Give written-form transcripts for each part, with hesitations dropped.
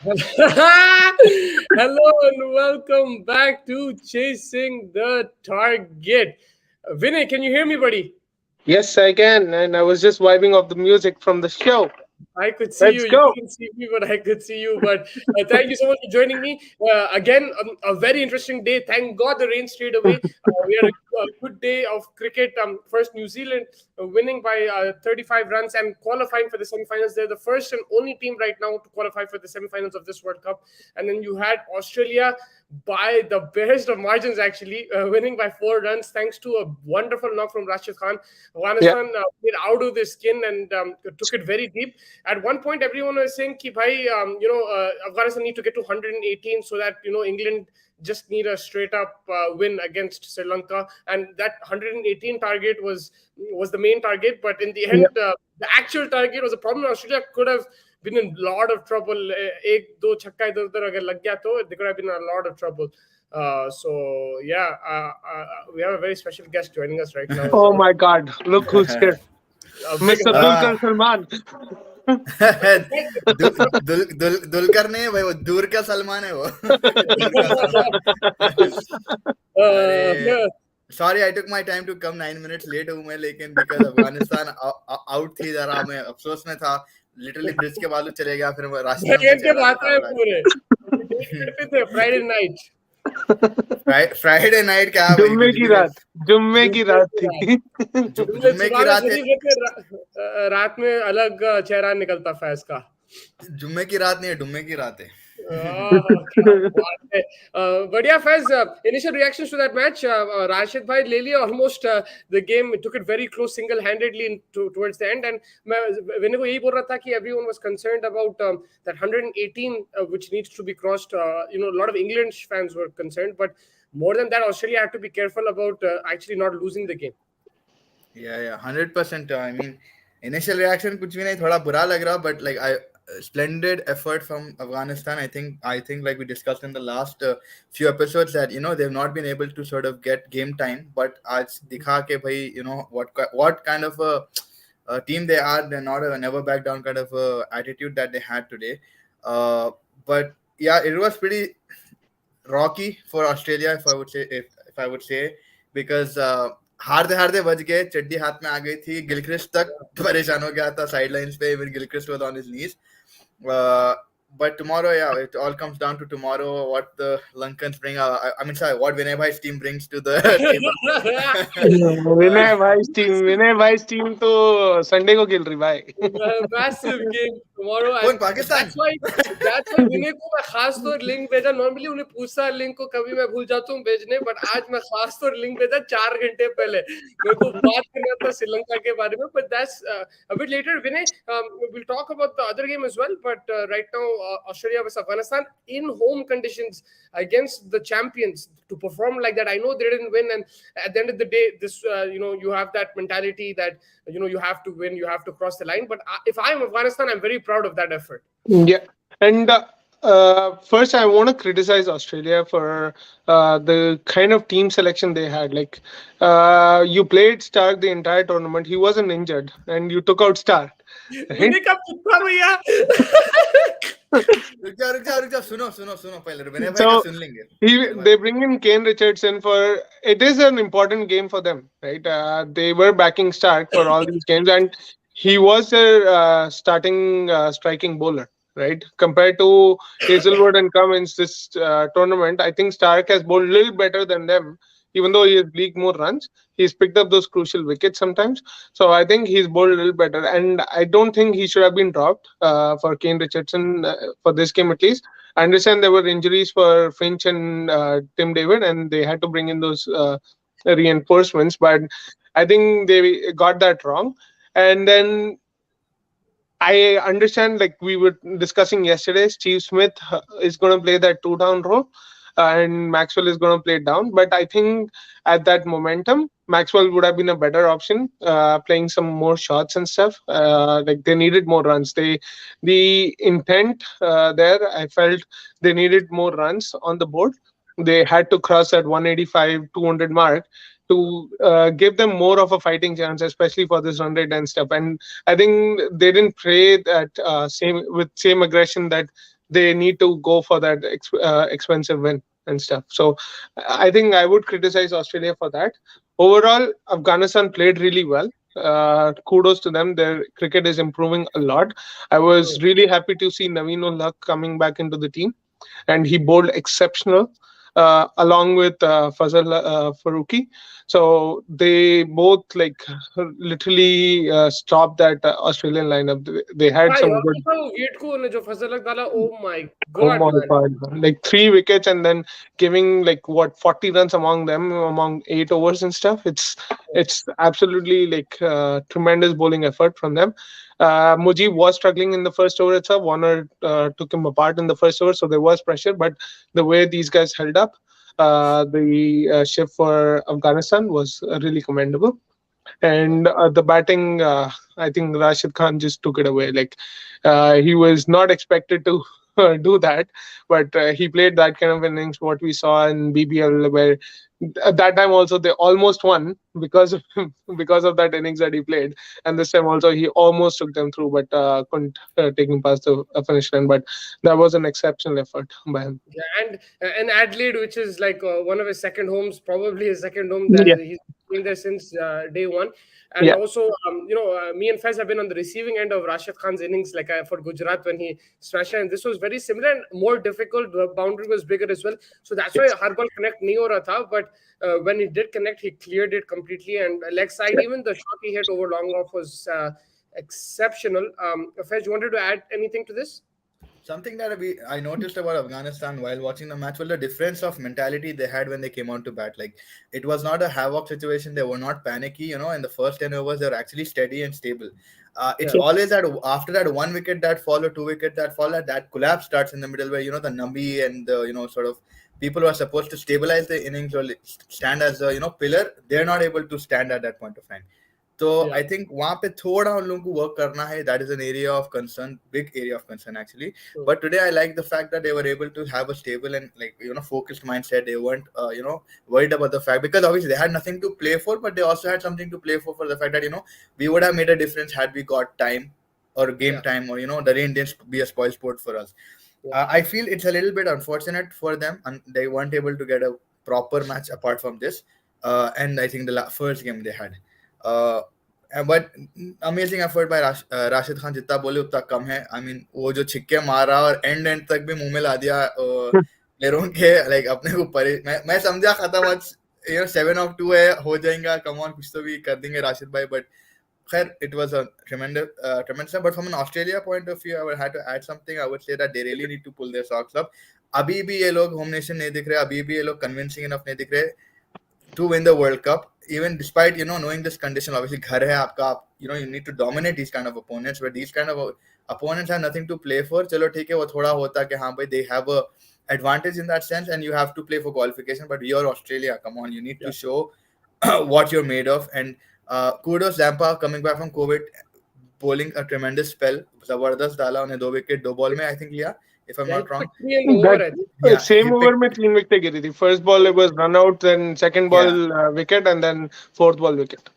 Hello and welcome back to Chasing the Target. Vinay, can you hear me, buddy? Yes, I can. And I was just vibing off the music from the show. I could see you. Let's You go. couldn't see me, but I could see you. But thank you so much for joining me. Again, a very interesting day. Thank God the rain stayed away. We had a good day of cricket. First, New Zealand winning by 35 runs and qualifying for the semifinals. They're the first and only team right now to qualify for the semifinals of this World Cup. And then you had Australia by the barest of margins, actually, winning by 4 runs thanks to a wonderful knock from Rashid Khan. Yeah. Afghanistan played out of their skin and took it very deep. At one point, everyone was saying, "Ki bhai, Afghanistan need to get to 118 so that England just need a straight up win against Sri Lanka." And that 118 target was the main target, but in the Yeah. end, the actual target was a problem. Australia could have been in a lot of trouble. Ek do chakka idhar udhar agar lag gaya to they could have been in a lot of trouble. We have a very special guest joining us right now. Oh my God. Look who's here. A big Mr. Dulkar Salman. Dulquer नहीं है भाई, वो दूर का सलमान है वो. Sorry, I took my time to come 9 minutes late हूँ मैं, लेकिन because अफगानिस्तान आउट थी जरा, मैं अफसोस में था. लिटरली ब्रिज के बालू चले गया, फिर मैं रास्ते में के बात है पूरे थे फ्राइडे नाइट. फ्राइडे नाइट क्या भाई, जुम्मे की रात थी. जुम्मे की रात है. रात में अलग चेहरा निकलता फैज का. जुम्मे की रात नहीं है, डुम्मे की रात है. But yeah, Faiz, initial reactions to that match. Rashid bhai le liya almost the game. Took it very close, single-handedly towards the end. And Vinay ko yahi bol raha tha ki everyone was concerned about that 118 which needs to be crossed. A lot of England fans were concerned, but more than that, Australia had to be careful about actually not losing the game. Yeah, 100%. I mean, initial reaction कुछ भी नहीं, थोड़ा बुरा लग रहा, but like splendid effort from Afghanistan. I think like we discussed in the last few episodes that they've not been able to sort of get game time, but आज दिखा के भाई what kind of a team they are. They're not a never back down kind of attitude that they had today. But yeah, it was pretty rocky for Australia, if I would say, because हारते बच गए, चड्डी हाथ में आ गई थी. Gilchrist तक परेशान हो गया था साइड लाइंस पे. Even Gilchrist was on his knees. But tomorrow, it all comes down to tomorrow, what the Lankans bring. What Vinay bhai's team brings to the table. Vinay bhai's team तो Sunday को खेल रही भाई. Massive game tomorrow. कौन, Pakistan? That's why Vinay को मैं खास तौर लिंक भेजा. Normally उन्हें पूछता लिंक को कभी मैं भूल जाता हूँ भेजने, but आज मैं खास तौर लिंक भेजा 4 घंटे पहले. मेरे को बात करना था श्रीलंका के बारे में, but that's a bit later. Vinay, we'll talk about the other game as well, but right now Australia versus Afghanistan in home conditions against the champions, to perform like that. I know they didn't win, and at the end of the day, this you have that mentality that you have to win, you have to cross the line. But if I'm Afghanistan, I'm very proud of that effort. Yeah. And first, I want to criticize Australia for the kind of team selection they had. Like, you played Stark the entire tournament. He wasn't injured, and you took out Stark. Right? रुक जा, सुनो पहले विनय भाई का सुन लेंगे. They bring in Kane Richardson for it is an important game for them, right? They were backing Stark for all these games, and he was their starting striking bowler, right? Compared to Hazelwood and Cummins this tournament, I think Stark has bowled a little better than them. Even though he has leaked more runs, he's picked up those crucial wickets sometimes. So I think he's bowled a little better. And I don't think he should have been dropped for Kane Richardson for this game at least. I understand there were injuries for Finch and Tim David, and they had to bring in those reinforcements. But I think they got that wrong. And then I understand, like we were discussing yesterday, Steve Smith is going to play that 2-down role. And Maxwell is going to play it down. But I think at that momentum, Maxwell would have been a better option, playing some more shots and stuff. Like they needed more runs. The intent there, I felt they needed more runs on the board. They had to cross that 185, 200 mark to give them more of a fighting chance, especially for this run rate and stuff. And I think they didn't play that same aggression that they need to go for that expensive win and stuff. So I think I would criticize Australia for that. Overall, Afghanistan played really well. Kudos to them. Their cricket is improving a lot. I was really happy to see Naveen ul Haq coming back into the team, and he bowled exceptional along with Fazal Farooqi. So they both like literally stopped that Australian lineup. They had भाई some और good. देखा वो wicket को ने जो फजल लग डाला, oh my Oh God my man. God. Like 3 wickets and then giving like what 40 runs among them among 8 overs and stuff. It's absolutely like tremendous bowling effort from them. Mujib was struggling in the first over itself. Warner took him apart in the first over, so there was pressure. But the way these guys held up, the shift for Afghanistan was really commendable. And the batting, I think Rashid Khan just took it away. Like he was not expected to do that, but he played that kind of innings. What we saw in BBL, where at that time also they almost won because of because of that innings that he played, and this time also he almost took them through, but couldn't take him past the finish line. But that was an exceptional effort by him. Yeah, and Adelaide, which is like one of his second homes, probably his second home. That Yeah, he's been there since day one. And yeah, also, me and Fez have been on the receiving end of Rashid Khan's innings, like for Gujarat when he smashed it. And this was very similar and more difficult. The boundary was bigger as well, so that's why yes, har ball connect nahi ho raha tha. But when he did connect, he cleared it completely. And leg side, yeah. even the shot he hit over long off was exceptional. Fez, you wanted to add anything to this? Something that I noticed about Afghanistan while watching the match was the difference of mentality they had when they came out to bat. Like it was not a havoc situation. They were not panicky. In the first 10 overs, they were actually steady and stable. It's Yeah, always that after that 1 wicket that fall or 2 wicket that fall, that collapse starts in the middle where the Nabi and the sort of people who are supposed to stabilize the innings or stand as a pillar, they're not able to stand at that point of time. तो yeah, I think वहां पे थोड़ा उन लोगों को work करना है. That is an area of concern, big area of concern actually. But today I like the fact that they were able to have a stable and focused mindset. They weren't worried about the fact, because obviously they had nothing to play for, but they also had something to play for the fact that we would have made a difference had we got time or game yeah, time, or the rain didn't be a spoil sport for us. yeah. I feel it's a little bit unfortunate for them, and they weren't able to get a proper match apart from this. And I think the first game they had. But amazing effort bye Rashid Khan. जितना बोले उतना कम है. I mean वो जो छिक्के मारा और and तक भी मुंह में ला दिया प्लेयरों के. लाइक अपने को मैं समझा खत्म आज 7 of 2 है, हो जाएगा, कम ऑन कुछ तो भी कर देंगे राशिद भाई. बट खैर, it was a tremendous. But from an Australia point of view, I would have to add something. I would say that they really need to pull their socks up. अभी भी ये लोग होम नेशन नहीं दिख रहे, अभी भी ये लोग कन्विंसिंग इनफ नहीं दिख रहे to win the World Cup, even despite knowing this condition. Obviously घर है आपका, you need to dominate these kind of opponents, where these kind of opponents have nothing to play for. चलो ठीक है, वो थोड़ा होता कि हाँ भाई they have a advantage in that sense, and you have to play for qualification. But you're Australia, come on, you need to show what you're made of. And kudos Zampa coming back from COVID, bowling a tremendous spell. जबरदस्त डाला उन्हें 2 wicket 2 ball में, I think लिया, if I'm not wrong. 3 in the over, I think. Yeah, Same he over picked. में 3 wickets गिरी थी. First ball it was run out, then second ball wicket, and then fourth ball wicket.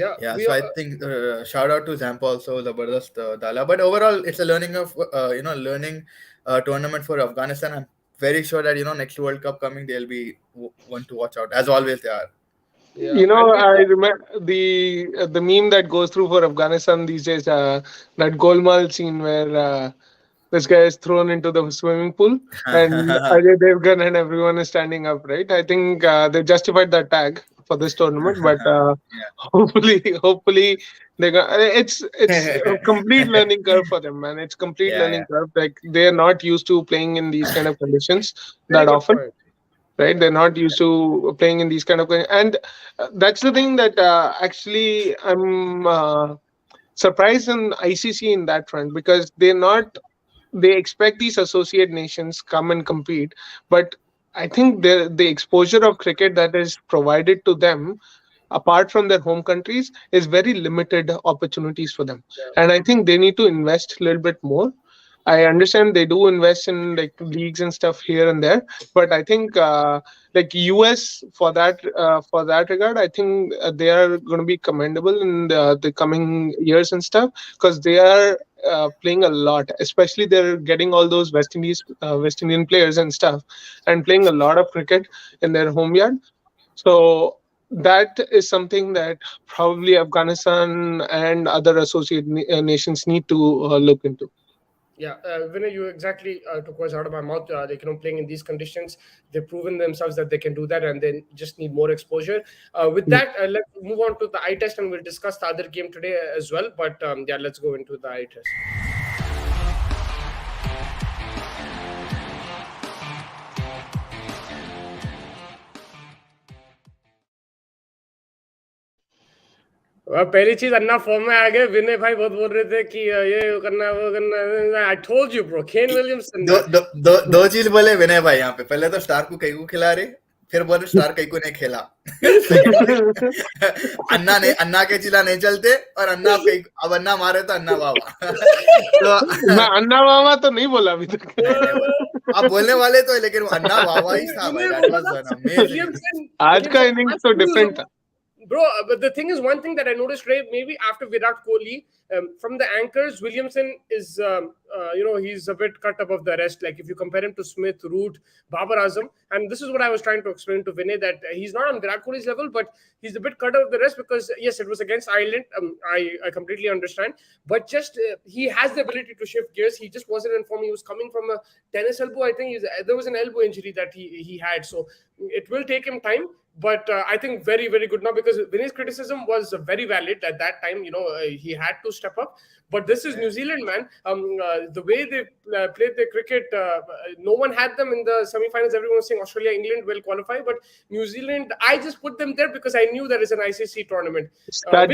Yeah, Yeah, we so I are, think shout out to Zampa also, zabardast dala. But overall, it's a learning learning tournament for Afghanistan. I'm very sure that next World Cup coming, they'll be one to watch out, as always they are. yeah, and we I remember the meme that goes through for Afghanistan these days. That Golmaal scene where this guy is thrown into the swimming pool and Ajay Devgan and everyone is standing up. Right? I think they justified that tag for this tournament, but hopefully it's a complete learning curve for them, man. It's complete Yeah, learning curve. Like they're not used to playing in these kind of conditions very that good often. point. Right, they're not used to playing in these kind of things, and that's the thing that actually I'm surprised in ICC in that front, because they expect these associate nations come and compete, but I think the exposure of cricket that is provided to them apart from their home countries is very limited opportunities for them. Yeah. And I think they need to invest a little bit more. I understand they do invest in like leagues and stuff here and there, but I think like US for that regard, I think they are going to be commendable in the coming years and stuff, because they are playing a lot. Especially they're getting all those West Indian players and stuff, and playing a lot of cricket in their home yard. So that is something that probably Afghanistan and other associate nations need to look into. Yeah, Vinay, you exactly took words out of my mouth. Playing in these conditions, they've proven themselves that they can do that, and they just need more exposure. With that, let's move on to the eye test, and we'll discuss the other game today as well. But yeah, let's go into the eye test. पहली चीज अन्ना form में आ गए. विनय भाई बहुत बोल रहे थे कि ये करना वो करना. I told you bro, Kane Williamson. दो चीज बोले विनय भाई यहाँ पे. पहले तो स्टार को कई को खिला रहे, फिर बोले स्टार कई को नहीं खेला. अन्ना के चिल्ला नहीं चलते, और अन्ना अब अन्ना मारे तो अन्ना वावा. तो मैं अन्ना वावा तो नहीं बोला अभी तक. आप बोलने वाले तो, लेकिन अन्ना वावा ही था भाई. आज का इनिंग्स तो डिफरेंट था. Bro, but the thing is, one thing that I noticed, Ray, maybe after Virat Kohli, from the anchors, Williamson is, he's a bit cut above the rest. Like if you compare him to Smith, Root, Babar Azam, and this is what I was trying to explain to Vinay, that he's not on Virat Kohli's level, but he's a bit cut above the rest because, yes, it was against Ireland. I completely understand. But just he has the ability to shift gears. He just wasn't in form. He was coming from a tennis elbow. I think there was an elbow injury that he had. So it will take him time. But I think very, very good now, because Vinay's criticism was very valid at that time. He had to step up. But this is New Zealand, man. The way they played their cricket, no one had them in the semi-finals. Everyone was saying Australia, England will qualify. But New Zealand, I just put them there because I knew there is an ICC tournament. I had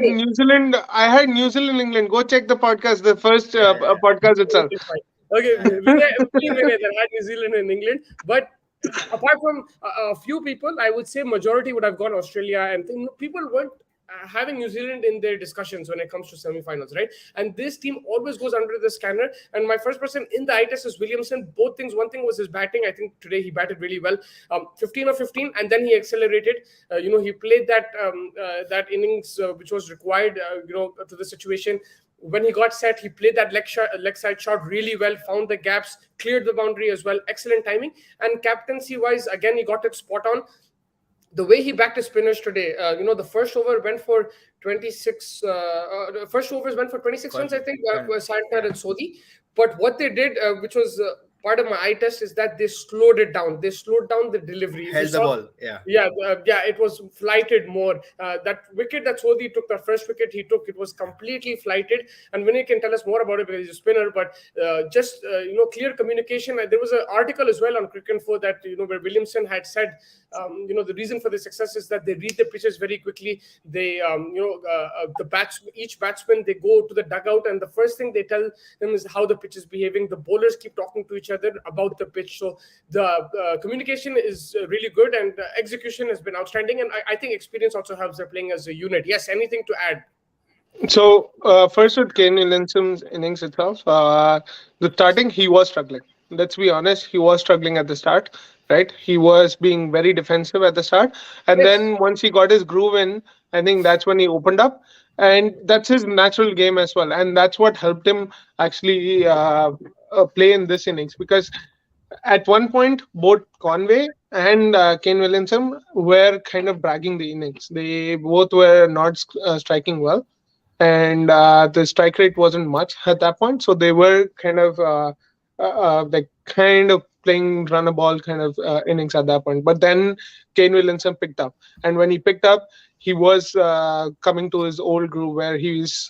New Zealand. I had New Zealand, England. Go check the podcast, the first podcast itself. Okay, Vinay had New Zealand and England, but apart from a few people, I would say majority would have gone Australia, and people weren't having New Zealand in their discussions when it comes to semi-finals, right? And this team always goes under the scanner. And my first person in the eye test is Williamson. Both things. One thing was his batting. I think today he batted really well. 15 of 15, and then he accelerated. He played that innings which was required, to the situation. When he got set, he played that leg side shot really well, found the gaps, cleared the boundary as well. Excellent timing. And captaincy-wise, again, he got it spot on. The way he backed his spinners today, the first over went for 26. First overs went for 26 runs, I think, Santner and Sodhi. But what they did, which was part of my eye test, is that they slowed it down. They slowed down the delivery. Held the ball, yeah. It was flighted more. That wicket that Sodhi took, the first wicket he took, it was completely flighted. And Vinay can tell us more about it because he's a spinner. But clear communication. There was an article as well on Cricinfo that where Williamson had said, the reason for the success is that they read the pitches very quickly. They, each batsman, they go to the dugout, and the first thing they tell them is how the pitch is behaving. The bowlers keep talking to each other about the pitch. So the communication is really good, and execution has been outstanding. And I think experience also helps. They're playing as a unit. Yes, anything to add? So first with Kane Williamson's innings itself, the starting, he was struggling. Let's be honest, he was struggling at the start, right? He was being very defensive at the start. And then once he got his groove in, I think that's when he opened up. And that's his natural game as well. And that's what helped him actually play in this innings. Because at one point, both Conway and Kane Williamson were kind of dragging the innings. They both were not striking well. And the strike rate wasn't much at that point. So they were kind of playing run a ball kind of innings at that point. But then Kane Williamson picked up. And when he picked up, he was coming to his old groove where he is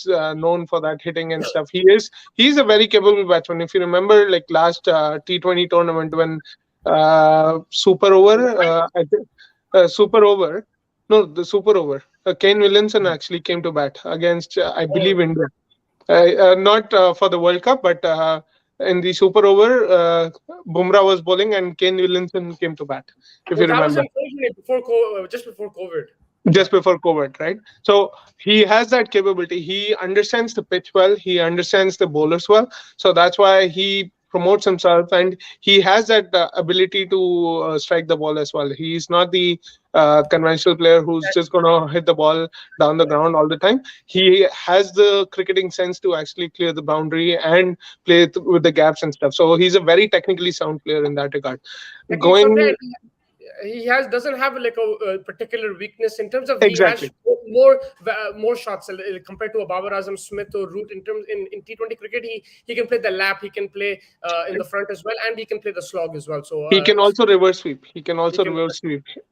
known for that hitting and stuff. He's a very capable batsman. If you remember, like last T20 tournament when Super Over, Kane Williamson actually came to bat against, I believe, India. Not for the World Cup, but in the Super Over, Bumrah was bowling and Kane Williamson came to bat, if you remember. Just before COVID. Just before COVID, right? So he has that capability. He understands the pitch well. He understands the bowlers well. So that's why he promotes himself, and he has that ability to strike the ball as well. He's not the conventional player who's just gonna hit the ball down the ground all the time. He has the cricketing sense to actually clear the boundary and play with the gaps and stuff. So he's a very technically sound player in that regard. Techniques on Going that. He doesn't have like a particular weakness in terms of he exactly. has more shots compared to a Babar Azam, Smith or Root in terms in T20 cricket. He can play the lap, he can play in the front as well, and he can play the slog as well. So He can also reverse sweep.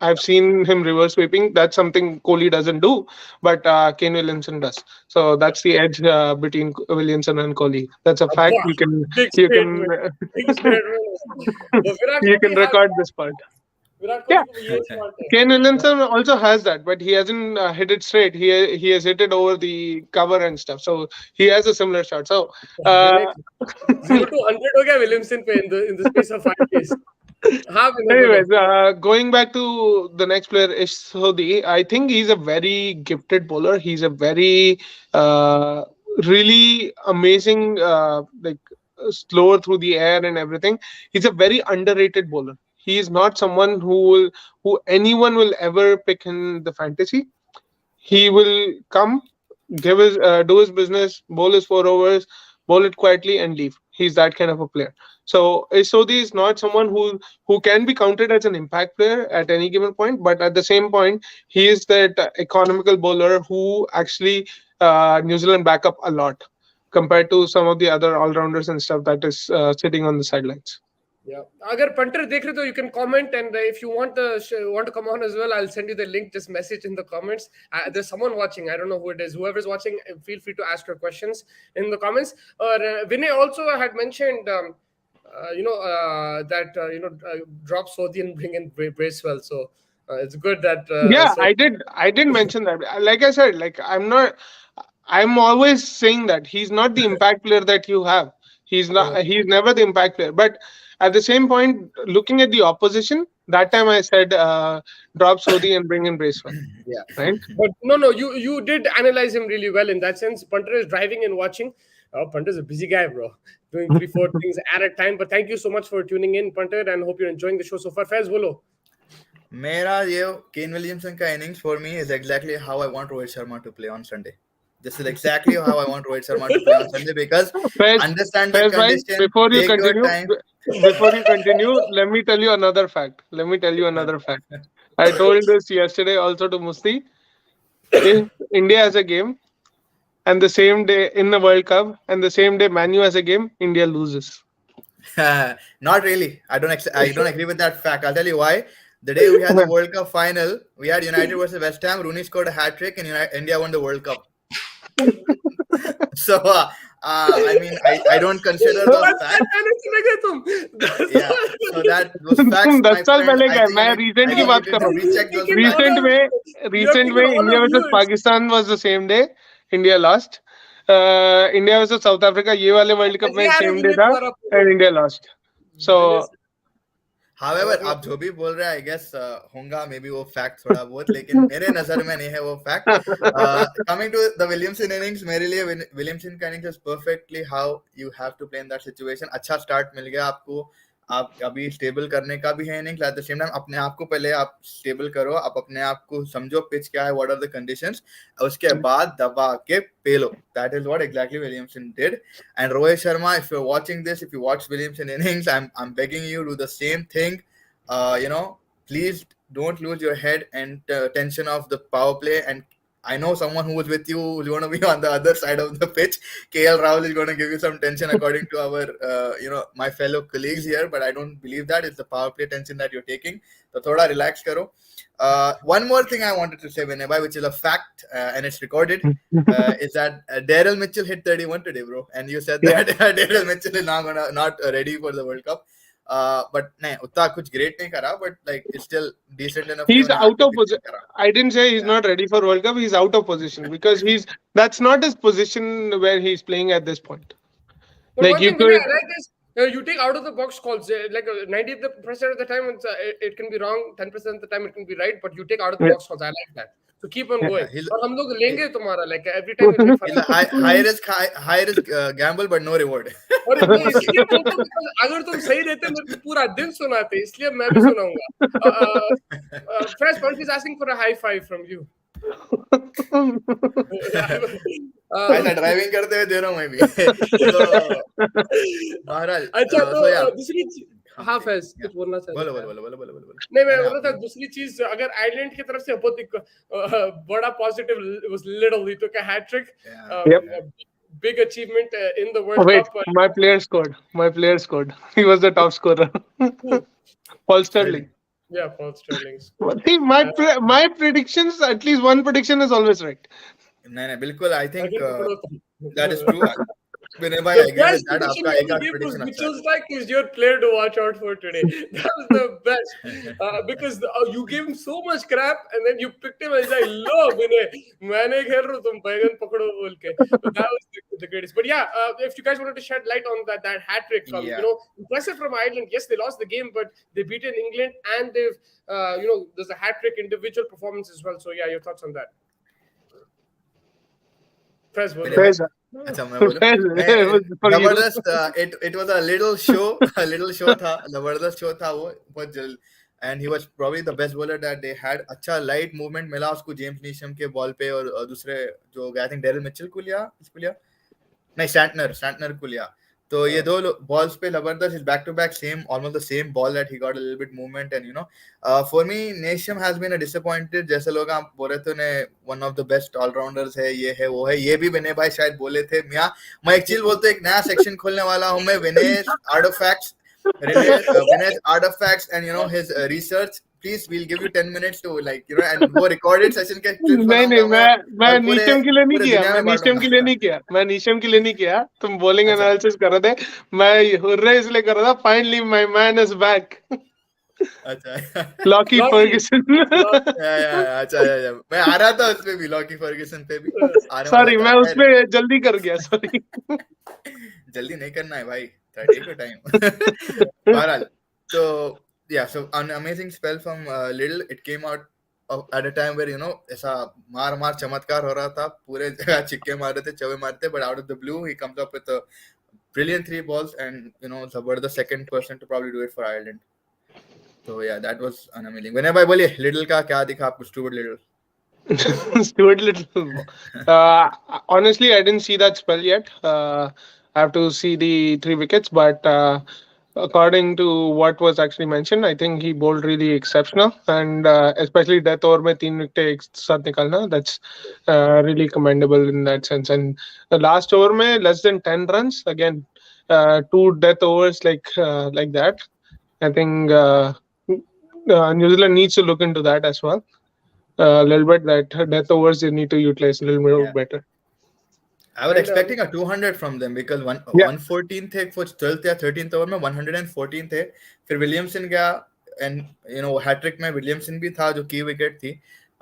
I've seen him reverse sweeping. That's something Kohli doesn't do, but Kane Williamson does. So that's the edge between Williamson and Kohli. That's a fact. Wow, You can big you statement. can Big statement. But Virat you can Kohli has record this part. Virat Yeah, Kohli ko ye smart hai. Kane Williamson also has that, but he hasn't hit it straight. He has hit it over the cover and stuff. So he has a similar shot. So 0 to 100 हो गया Williamson पे in the space of 5 days. हाँ विनय बोलो. anyways, going back to the next player, Ish Sodhi, I think he's a very gifted bowler. He's a very really amazing, slower through the air and everything. He's a very underrated bowler. He is not someone who anyone will ever pick in the fantasy. He will come, give his do his business, bowl his 4 overs, bowl it quietly, and leave. He's that kind of a player. So Sodhi is not someone who can be counted as an impact player at any given point, but at the same point, he is that economical bowler who actually New Zealand back up a lot compared to some of the other all-rounders and stuff that is sitting on the sidelines. Yeah. अगर punter देख रहे तो you can comment, and if you want to come on as well, I'll send you the link. Just message in the comments. There's someone watching. I don't know who it is. Whoever's watching, feel free to ask your questions in the comments. Vinay also had mentioned, drop Sodhi and bring in Bracewell. So it's good that. I did mention that. Like I said, I'm always saying that he's not the impact player that you have. He's not. He's never the impact player. But at the same point, looking at the opposition, that time I said drop Sodhi and bring in Bracewell. Yeah. Right. But no, you did analyze him really well in that sense. Punter is driving and watching. Punter's a busy guy, bro. Doing 3-4 things at a time. But thank you so much for tuning in, Punter, and hope you're enjoying the show so far. Faiz, bolo. Mera Kane Williamson ka innings for me is exactly how I want Rohit Sharma to play on Sunday. This is exactly how I want Rohit Sharma to play on Sunday, because understand the condition. Before you continue, let me tell you another fact. I told this yesterday also to Musti. If India has a game, and the same day in the World Cup, and the same day Man U has a game, India loses. Not really. I don't agree with that fact. I'll tell you why. The day we had the World Cup final, we had United versus West Ham. Rooney scored a hat trick, and India won the World Cup. So I mean, I don't consider those facts. Yeah, so those facts. That's all. मैं recent की बात कर रहा हूँ. Recent में India versus Pakistan was the same day. India lost. India versus South Africa ये वाले World Cup में same day था, and India lost. So. However, आप जो भी बोल रहे हैं, I guess होगा maybe वो fact थोड़ा बहुत, लेकिन मेरे नजर में नहीं है वो fact. Coming to the Williamson innings, मेरे लिए Williamson का innings is perfectly how you have to play in that situation. अच्छा start मिल गया आपको, आप अभी stable करने का भी है innings. At the same time, अपने आप को पहले आप stable करो, आप अपने आप को समझो pitch क्या है, what are the conditions, उसके बाद दबा के पेलो. That is what exactly Williamson did. And Rohit Sharma, if you're watching this, if you watch Williamson innings, I'm begging you to do the same thing. Please don't lose your head and tension of the power play. And I know someone who was with you who's going to be on the other side of the pitch. KL Rahul is going to give you some tension according to our, my fellow colleagues here. But I don't believe that. It's the power play tension that you're taking. So thoda relax karo. One more thing I wanted to say, Vinay bhai, which is a fact, and it's recorded, is that Daryl Mitchell hit 31 today, bro. And you said that Daryl Mitchell is not ready for the World Cup. But nahin, utna kuch great nahi kara, but like it's still decent enough. He's out of position. I didn't say he's not ready for World Cup. He's out of position because that's not his position where he's playing at this point. But like you could. You take out of the box calls, like 90% of the time it can be wrong, 10% of the time it can be right, but you take out of the box calls. I like that. to keep on Yeah. going. He's और हम लोग लेंगे तुम्हारा, like every time it will he's a high risk gamble but no reward. और मैं इसलिए बोलता हूँ because अगर तुम सही रहते मेरे को पूरा दिन सुनाते, इसलिए मैं भी सुनाऊंगा. Fresh Punch is asking for a high five from you. ऐसा ड्राइविंग करते हुए दे रहा हूँ मैं भी. तो बहरहाल अच्छा, so तो yeah. दूसरी हाँ फैज कुछ बोलना चाहते बोलो. नहीं, मैं बोल रहा था दूसरी चीज, अगर आयरलैंड की तरफ से बहुत एक बड़ा positive was Little, he took a hat trick. Yep. Big achievement in the World Wait, Cup. my player scored. He was the top scorer. Paul Sterling. Yeah, Paul Sterling. See, my predictions, at least one prediction is always right. नहीं बिल्कुल, I think that is true. true. Vinay bhai, I agree with that. आपका एक आध prediction अच्छा Mitchell's like is your player to watch out for today. That was the best because you gave him so much crap and then you picked him and he's like, "Lo, Vinay, मैंने खेल रहा हूँ, तुम बैगन पकड़ो बोल के." So that was the greatest. But yeah, if you guys wanted to shed light on that hat trick, you know, impressive from Ireland. Yes, they lost the game, but they beaten England and they've you know, there's a hat trick individual performance as well. So yeah, your thoughts on that? Press बोलो. अच्छा मैं बोलूं. जबरदस्त. It was a little show था, जबरदस्त show था वो, बहुत जल्द. And he was probably the best bowler that they had. अच्छा light movement मिला उसको जेम्स नीशम के बॉल पे, और दूसरे जो I think डेरिल मिचेल को लिया नहीं, स्टैंटनर को लिया. तो ये दो balls पे जबरदस्त. Is back to back same, almost the same ball that he got a little bit movement. And you know, for me Neesham has been a disappointed. जैसे लोग आप बोल रहे थे ने one of the best all rounders है, ये है वो है, ये भी विनय भाई शायद बोले थे. मैं एक चीज बोलते, एक नया सेक्शन खोलने वाला हूँ मैं, विनय artifacts and you know his research. Please, we'll give you 10 minutes to, like, you know, and वो recorded session के clips नहीं, मैं नीशम के लिए नहीं किया. मैं नीशम के लिए नहीं किया. तुम bowling analysis कर रहे थे, मैं हुर्रे इसलिए कर रहा था. Finally, my man is back. अच्छा. Lockie Ferguson. अच्छा. मैं आ रहा था उस पे भी, Lockie Ferguson पे भी. Sorry, मैं उस पे जल्दी कर गया. Sorry. जल्दी नहीं करना है भाई. Take your time. बहरहाल, so yeah, so an amazing spell from Little. It came out at a time where, you know, ऐसा मार चमत्कार हो रहा था, पूरे जगह छिक्के मार रहे थे, चौके मारते, but out of the blue he comes up with a brilliant 3 balls, and you know, Zabbar the second person to probably do it for Ireland. So yeah, that was an amazing. Vinay bhai बोलिए, Little का क्या दिखा आपको? Stuart Little. Stuart Little. Honestly, I didn't see that spell yet. I have to see the 3 wickets, but according to what was actually mentioned, I think he bowled really exceptional, and especially death over में 3 wickets एक साथ निकालना, that's really commendable in that sense. And the last over में less than 10 runs, again 2 death overs like that. I think New Zealand needs to look into that as well a little bit, that death overs they need to utilize a little more better. I was expecting a 200 from them because 114 थे for 12th या 13th over में, 114 थे. फिर Williamson गया, and you know hat trick में Williamson भी था जो की विकेट थी.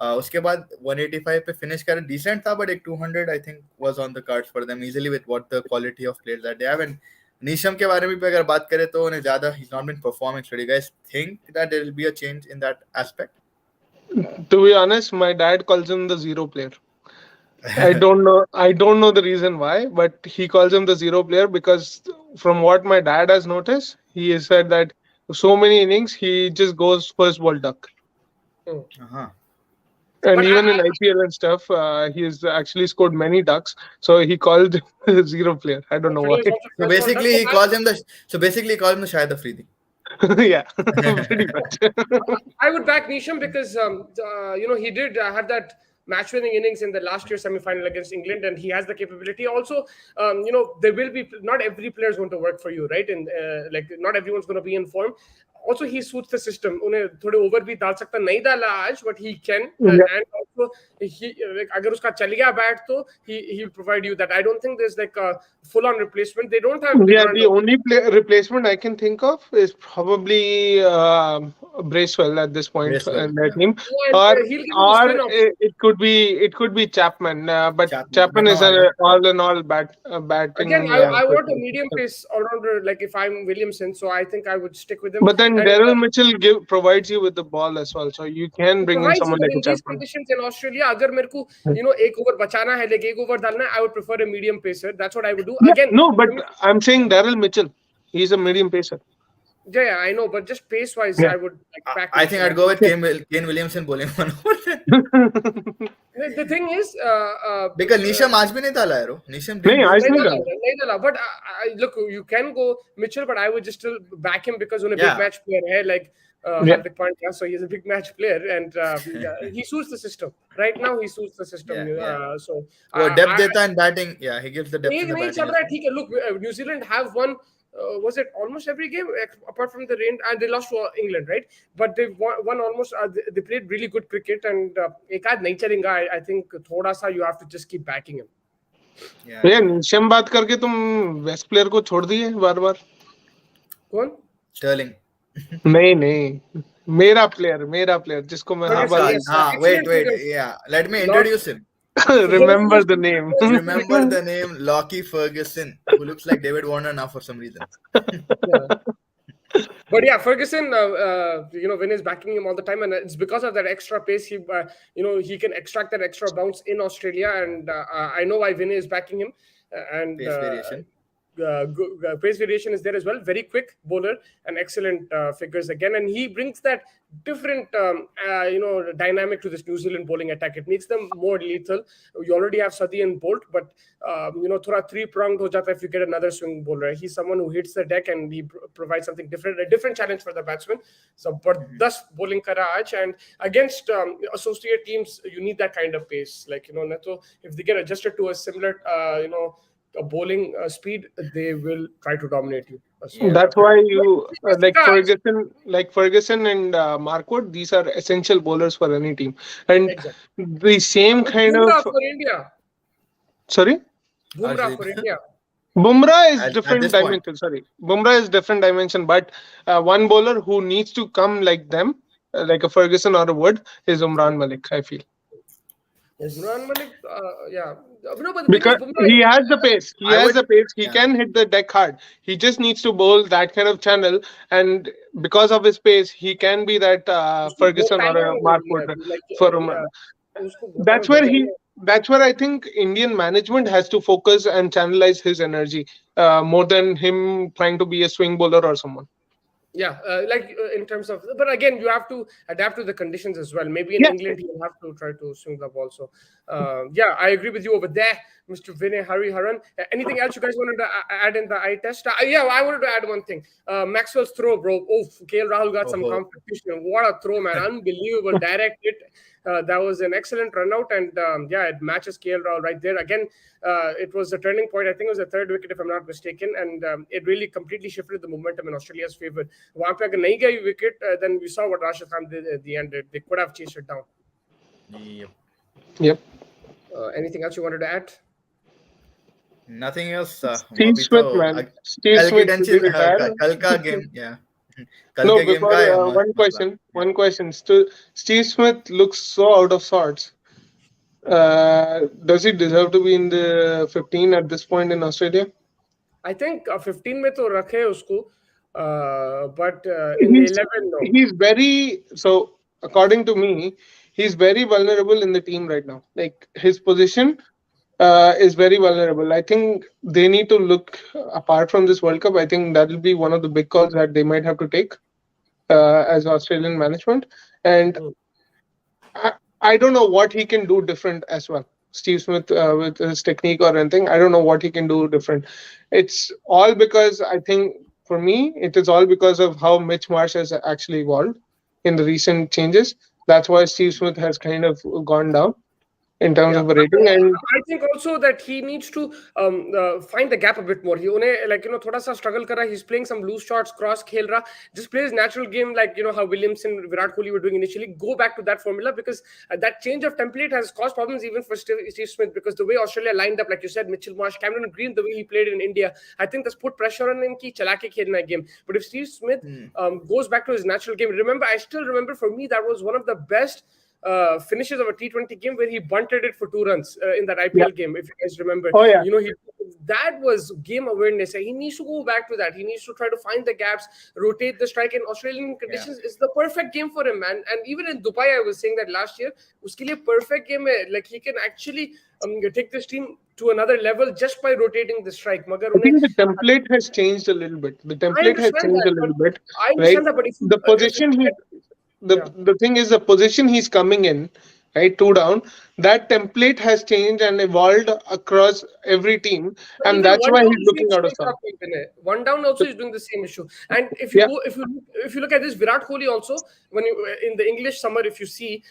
उसके बाद 185 पे फिनिश कर, decent था, but एक 200 I think was on the cards for them easily with what the quality of players that they have. And Neesham के बारे में भी अगर बात करें तो उन्हें ज्यादा he's not been performing. So do you guys think that there will be a change in that aspect? To be honest, my dad calls him the zero player. I don't know the reason why, but he calls him the zero player because from what my dad has noticed, he has said that so many innings he just goes first ball duck. And but even in IPL and stuff, he has actually scored many ducks. So he called zero player. I don't know why. So basically, he calls him the Shahid Afridi. Yeah, pretty much. I would back Neesham because you know, he did have that match-winning innings in the last year semi-final against England, and he has the capability. Also, you know, there will be not every player is going to work for you, right? And like not everyone's going to be in form. Also, he suits the system. उन्हें थोड़े over भी डाल सकता, नहीं डाला आज, but he can. And also, he like अगर उसका चल गया bat तो he'll provide you that. I don't think there's like a full-on replacement. They don't have. Yeah, the only replacement I can think of is probably Bracewell at this point in that team, or it could be Chapman. But Chapman is an all-in-all batting. Again, I want a medium pace all-rounder. Like if I'm Williamson, so I think I would stick with him. But then Daryl Mitchell provides you with the ball as well, so you can bring in someone like in Chapman. these conditions in Australia, अगर मेरे को एक over बचाना है, like एक over डालना है, I would prefer a medium pacer. That's what I would do. Yeah, Again, no, but I'm saying Daryl Mitchell. He's a medium pacer. yeah, I know, but just pace wise, Yeah. I would pack. I think I'd go with Kane Williamson bowling one over. The thing is, because Nisham आज भी नहीं डाला है रो. Nisham नहीं, आज didn't. नहीं डाला. But look, you can go Mitchell, but I would just still back him because उन्हें big match player है, like Hardik Pandya, so he's a big match player and he suits the system. Right now, he suits the system. So वो depth देता है in batting. Yeah, he gives the depth in the नहीं batting. चल रहा है, ठीक है. Look, New Zealand have won. Was it almost every game apart from the rain, and they lost to England, right? But they won almost. They played really good cricket, and एक आध नहीं चलेगा. I think थोड़ा सा you have to just keep backing him. Yeah, Neesham बात करके तुम waste player को छोड़ दिए बार-बार. कौन? Sterling. नहीं मेरा प्लेयर जिसको मैं हर बार. Wait, yeah, let me introduce him. Remember the name. Remember the name Lockie Ferguson, who looks like David Warner now for some reason. But yeah, Ferguson, Vin is backing him all the time, and it's because of that extra pace. He can extract that extra bounce in Australia, and I know why Vin is backing him. And Pace variation. Pace variation is there as well. Very quick bowler and excellent figures again, and he brings that different dynamic to this New Zealand bowling attack. It makes them more lethal. You already have Sadi and Bolt, but थोड़ा three-pronged हो जाता है if you get another swing bowler. He's someone who hits the deck and he provides something different, a different challenge for the batsman. So, but thus bowling kara aaj, and against associate teams, you need that kind of pace. Like if they get adjusted to a similar a bowling speed, they will try to dominate you. So, that's why you Ferguson and Markwood, these are essential bowlers for any team, and the same kind of for India. Sorry, Bumrah for India. Bumrah is different dimension. Sorry, Bumrah is different dimension, but one bowler who needs to come like them, like a Ferguson or a Wood, is Umran Malik. I feel. Umran Malik, yeah. No, but because he has the pace. He can hit the deck hard. He just needs to bowl that kind of channel, and because of his pace, he can be that Ferguson or a Markwood for Umran. That's where I think Indian management has to focus and channelize his energy more than him trying to be a swing bowler or someone. Yeah, in terms of, but again, you have to adapt to the conditions as well. Maybe in England, you have to try to swing the ball. So, I agree with you over there, Mr. Vinay Hariharan. Anything else you guys wanted to add in the eye test? I wanted to add one thing. Maxwell's throw, bro. Oh, KL Rahul got some competition. What a throw, man. Unbelievable. Direct hit. That was an excellent run out, and it matches KL Rahul right there. Again, it was a turning point. I think it was the third wicket, if I'm not mistaken, and it really completely shifted the momentum in Australia's favor. वहाँ पे अगर नहीं गई wicket, then we saw what Rashid Khan did at the end. They could have chased it down. Yep. Anything else you wanted to add? Nothing else. Steve Smith, man. Steve Smith. Kalka game, yeah. No, before one question. Steve Smith looks so out of sorts. Does he deserve to be in the 15 at this point in Australia? I think 15 में तो रखे उसको, but in the 11, no. He's very, so according to me, he's very vulnerable in the team right now. Like his position is very vulnerable. I think they need to look apart from this World Cup. I think that will be one of the big calls that they might have to take as Australian management. And I don't know what he can do different as well. Steve Smith with his technique or anything. I don't know what he can do different. It's all because I think for me, it is all because of how Mitch Marsh has actually evolved in the recent changes. That's why Steve Smith has kind of gone down in terms of rating. And I think also that he needs to find the gap a bit more. He थोड़ा सा struggle कर रहा. He's playing some loose shots, cross खेल रहा. Just play his natural game like how Williamson, Virat Kohli were doing initially. Go back to that formula because that change of template has caused problems even for Steve Smith, because the way Australia lined up, like you said, Mitchell Marsh, Cameron Green, the way he played in India, I think that's put pressure on him कि चला के खेलना game. But if Steve Smith goes back to his natural game, I still remember for me that was one of the best finishes of a T20 game where he bunted it for 2 runs in that IPL game, if you guys remember. Oh, yeah. That was game awareness. He needs to go back to that. He needs to try to find the gaps, rotate the strike in Australian conditions. Is the perfect game for him, man. And even in Dubai, I was saying that last year, uske liye perfect game hai. Like he can actually take this team to another level just by rotating the strike. I think the template has changed a little bit. The template has changed a little bit. I understand that, but if the position the thing is, the position he's coming in, right, 2 down, that template has changed and evolved across every team, and that's why he's looking out of form. 1 down also is doing the same issue. And if you look at this, Virat Kohli also, when in the English summer, if you see,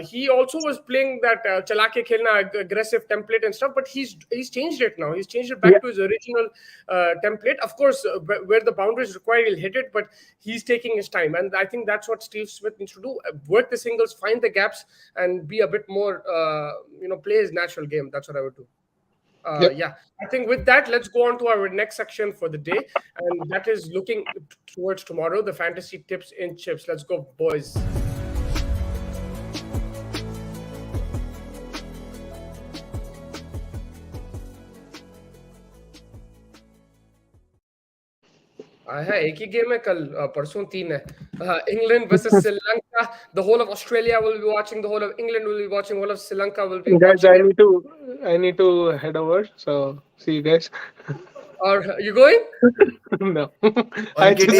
he also was playing that chala ke khelna aggressive template and stuff, but he's changed it now. He's changed it back to his original template. Of course, where the boundaries required, he'll hit it, but he's taking his time, and I think that's what Steve Smith needs to do: work the singles, find the gaps, and be a bit more, play his natural game. That's what I would do. I think with that, let's go on to our next section for the day, and that is looking towards tomorrow, the fantasy tips in chips. Let's go, boys. एक ही game है कल, परसों 3 है. England versus Sri Lanka. The whole of Australia will be watching. The whole of England will be watching. The whole of Sri Lanka will be guys, watching. I need to head over. So see you guys. Are you going? No. I just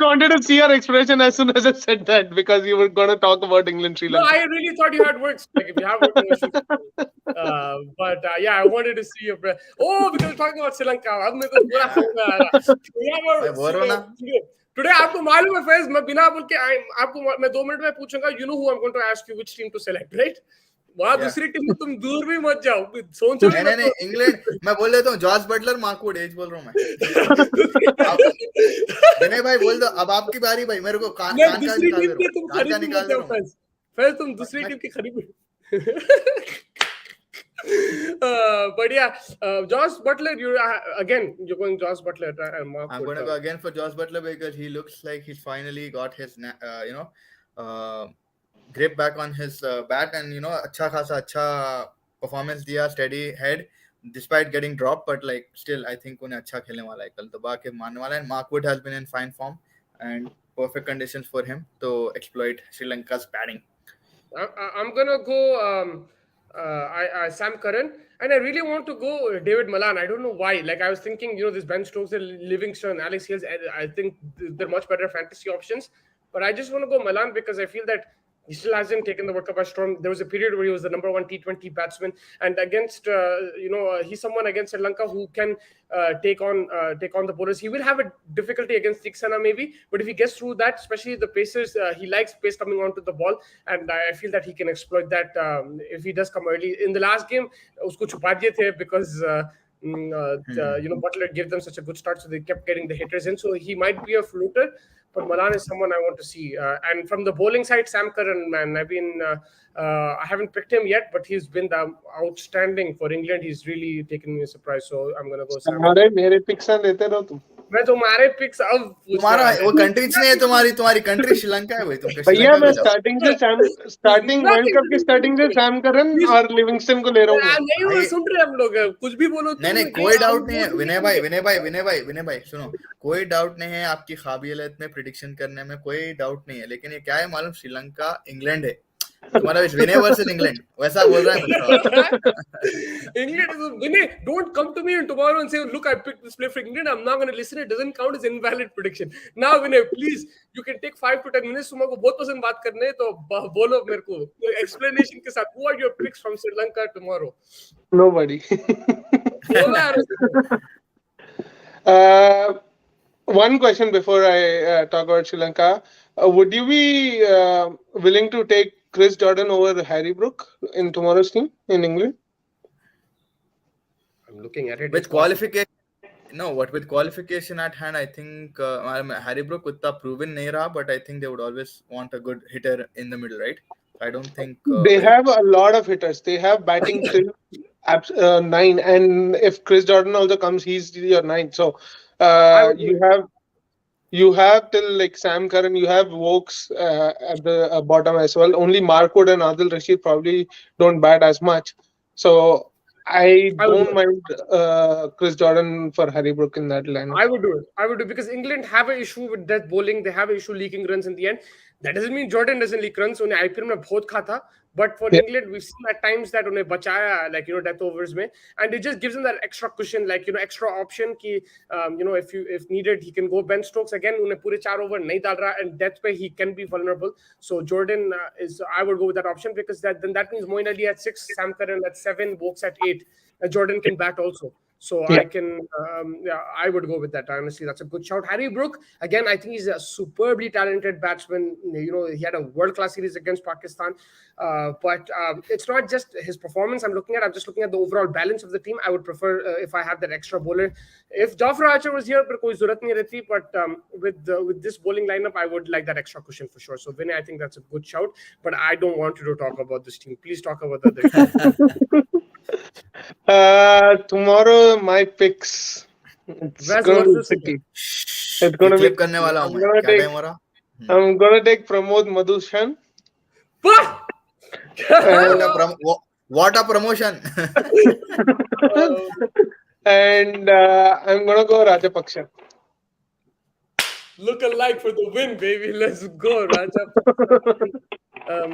wanted to see your expression as soon as I said that, because you were going to talk about England, Sri Lanka. No, I really thought you had work. Like if you have work, I wanted to see your breath. Oh, because we're talking about Sri Lanka. Today, आपको मालूम है फैज, मैं बिना बोल के मैं 2 minute में पूछूंगा, you know who I'm going to ask you which team to select, right? वहाँ दूसरी टीम तुम दूर भी मत जाओ, सोचो. नहीं इंग्लैंड मैं बोल देता हूँ, जॉर्ज बटलर, मार्कवुड, एज बोल रहा हूँ मैं. विनय भाई बोल दो, अब आपकी बारी भाई, मेरे को कान का निकाल दो. फैज तुम दूसरी टीम की खरीद. But Josh Butler, you're going Josh Butler. I'm going to go again for Josh Butler because he looks like he's finally got his grip back on his bat, and अच्छा performance दिया, steady head despite getting dropped, but like still I think उन्हें अच्छा खेलने वाला है, कल दबा के मारने वाला है. And Markwood has been in fine form and perfect conditions for him to exploit Sri Lanka's batting. I'm gonna go Sam Curran, and I really want to go David Malan. I don't know why. Like I was thinking, this Ben Stokes, Livingston, Alex Hales, I think they're much better fantasy options. But I just want to go Malan because I feel that he still hasn't taken the World Cup by storm. There was a period where he was the number 1 T20 batsman, and against he's someone against Sri Lanka who can take on the bowlers. He will have a difficulty against Theeksana maybe, but if he gets through that, especially the pacers, he likes pace coming onto the ball, and I feel that he can exploit that if he does come early. In the last game, usko chupa diye the because Butler gave them such a good start, so they kept getting the hitters in. So he might be a fluter. But Malan is someone I want to see. And from the bowling side, Sam Curran, man, I haven't picked him yet, but he's been outstanding for England. He's really taken me a surprise. So I'm going to go Sam. मेरे picks लेते रहो तुम. मैं तुम्हारे picks अब तुम्हारा वो country नहीं है, तुम्हारी country श्रीलंका है भाई. तुम भैया मैं starting World Cup की starting से Sam Curran और Livingston को ले रहा हूँ. नहीं वो सुन रहे हम लोग, कुछ भी बोलो. नहीं कोई डाउट नहीं है विनय भाई सुनो, कोई डाउट नहीं है आपकी काबिलियत में प्रेडिक्शन करने में, कोई डाउट नहीं है. लेकिन ये क्या है मालूम, श्रीलंका इंग्लैंड है तुम्हारा, विनय वर्सेस इंग्लैंड वैसा बोल रहा है. England, Vinay, don't come to me tomorrow and say, look, I picked this play for England. I'm not going to listen. It doesn't count as invalid prediction. Now, Vinay, please, you can take 5 to 10 minutes. तुमको बहुत पसंद बात करने, तो बोलो मेरे को explanation के साथ. Who are your picks from Sri Lanka tomorrow? Nobody. One question before I talk about Sri Lanka. Would you be willing to take Chris Jordan over Harry Brook in tomorrow's team in England? I'm looking at it. With qualification, with qualification at hand, I think Harry Brook उतना proven नहीं रहा, but I think they would always want a good hitter in the middle, right? I don't think they have a lot of hitters. They have batting till 9, and if Chris Jordan also comes, he's your 9. So you have. You have till like Sam Curran, you have Wokes at the bottom as well. Only Markwood and Adil Rashid probably don't bat as much. So I I would do don't it. mind Chris Jordan for Harry Brook in that lineup. I would do it. I would do, because England have an issue with death bowling. They have an issue leaking runs in the end. That doesn't mean Jordan doesn't leak runs. उन्हें IPL में बहुत खा था. But for Yeah. England, we've seen at times that उन्हें बचाया, like, death overs में, and it just gives them that extra cushion, like, extra option कि if needed he can go Ben Stokes again. उन्हें पूरे 4 over नहीं डाल रहा, and death पे he can be vulnerable. So Jordan I would go with that option, because that means Moeen Ali at 6, Sam Curran at 7, Wokes at 8, and Jordan can bat also. So Yeah. I would go with that. Honestly, that's a good shout. Harry Brook, again, I think he's a superbly talented batsman. He had a world-class series against Pakistan. But it's not just his performance I'm just looking at the overall balance of the team. I would prefer if I have that extra bowler. If Jofra Archer was here, but koi zarurat nahi rehti, but with this bowling lineup, I would like that extra cushion for sure. So Vinay, I think that's a good shout. But I don't want you to talk about this team. Please talk about the other team. Tomorrow my picks. It's Where's gonna be Moses tricky. again? It's gonna be. Clip करने वाला हूँ I'm मैं gonna क्या take. Time हो रहा I'm gonna take Pramod Madhushan. Bah! what a promotion And I'm gonna go Rajapaksha. Look alike for the win, baby. Let's go, Raja.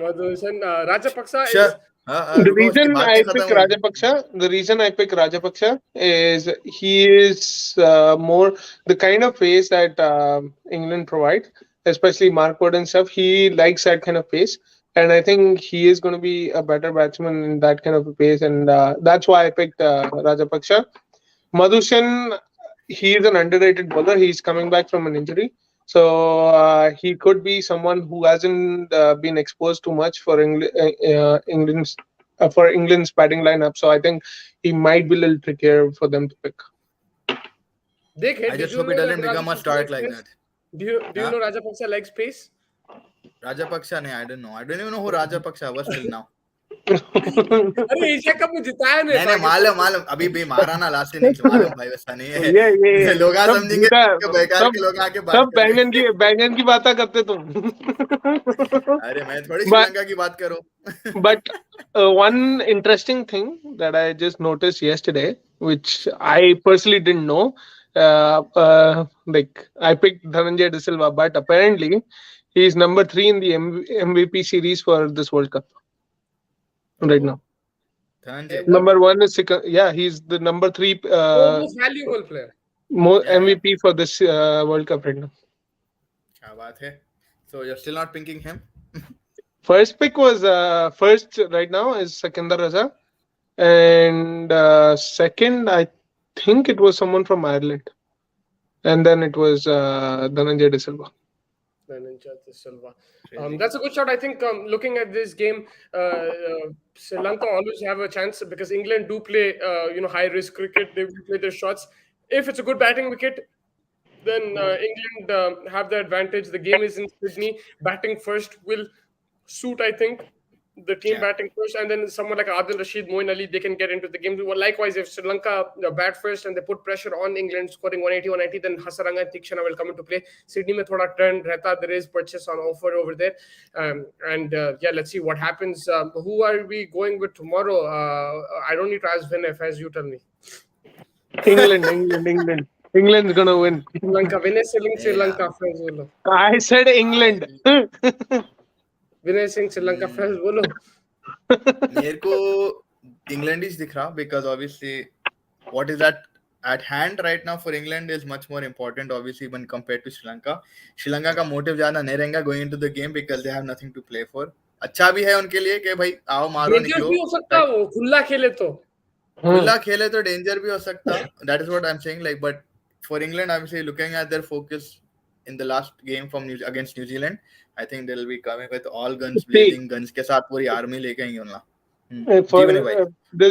Madhushan. Rajapaksa sure is. The रुको उसकी reason बात I नहीं pick खत्म हुई Rajapaksa is he is more the kind of pace that England provide, especially Mark Wood and stuff. He likes that kind of pace, and I think he is going to be a better batsman in that kind of a pace, and that's why I picked Rajapaksa. Madhushan, he is an underrated bowler. He's coming back from an injury. So he could be someone who hasn't been exposed too much for England's batting lineup. So I think he might be a little trickier for them to pick. I just hope it doesn't become a start like that. Do you know Rajapaksa likes pace? Rajapaksha नहीं I don't know. I don't even know who Rajapaksha was till now. अरे Asia cup में जिताया नहीं मालूम अभी भी मारा ना लास्ट इनिंग्स मालूम भाई वैसा नहीं है ये लोग समझेंगे कि बेकार के लोग आके बात सब बैंगन की बातें करते तुम अरे मैं थोड़ी श्रीलंका की बात करूं But one interesting thing that I just noticed yesterday, which I personally didn't know, like I picked Dhananjay De Silva, but apparently he's number 3 in the MVP series for this World Cup right now. Number 1 is he's the number 3 most valuable player, MVP for this World Cup right now. क्या बात है? So you're still not picking him? First pick was first right now is Sakindar Raza, and second I think it was someone from Ireland, and then it was Dhananjay De Silva. That's a good shot. I think looking at this game, Sri Lanka always have a chance because England do play high risk cricket. They will play their shots. If it's a good batting wicket, then England have the advantage. The game is in Sydney. Batting first will suit, I think, the team batting first, and then someone like Adil Rashid, Moeen Ali, they can get into the game. Well, likewise, if Sri Lanka bat first and they put pressure on England, scoring 180, 190, then Hasaranga and Tikshana will come into play. Sydney mein thoda turn rehta, there is purchase on offer over there. Let's see what happens. Who are we going with tomorrow? I don't need to ask Vinay, as you tell me. England. England's gonna win. Sri Lanka, Vinay selling Sri Lanka. I said England. Vinay Singh Sri Lanka fans बोलो मेरे को England is दिख रहा because obviously what is at hand right now for England is much more important obviously when compared to Sri Lanka. Sri Lanka का motive ज्यादा नहीं रहेगा going into the game because they have nothing to play for. अच्छा भी है उनके लिए कि भाई आओ मारो निकलो. भी हो सकता है वो खुला खेले तो डेंजर भी हो सकता. That is what I'm saying, like, but for England obviously looking at their focus in the last game against New Zealand, I think they'll be coming with all guns blazing, guns के साथ पूरी army लेके आएंगे उनला.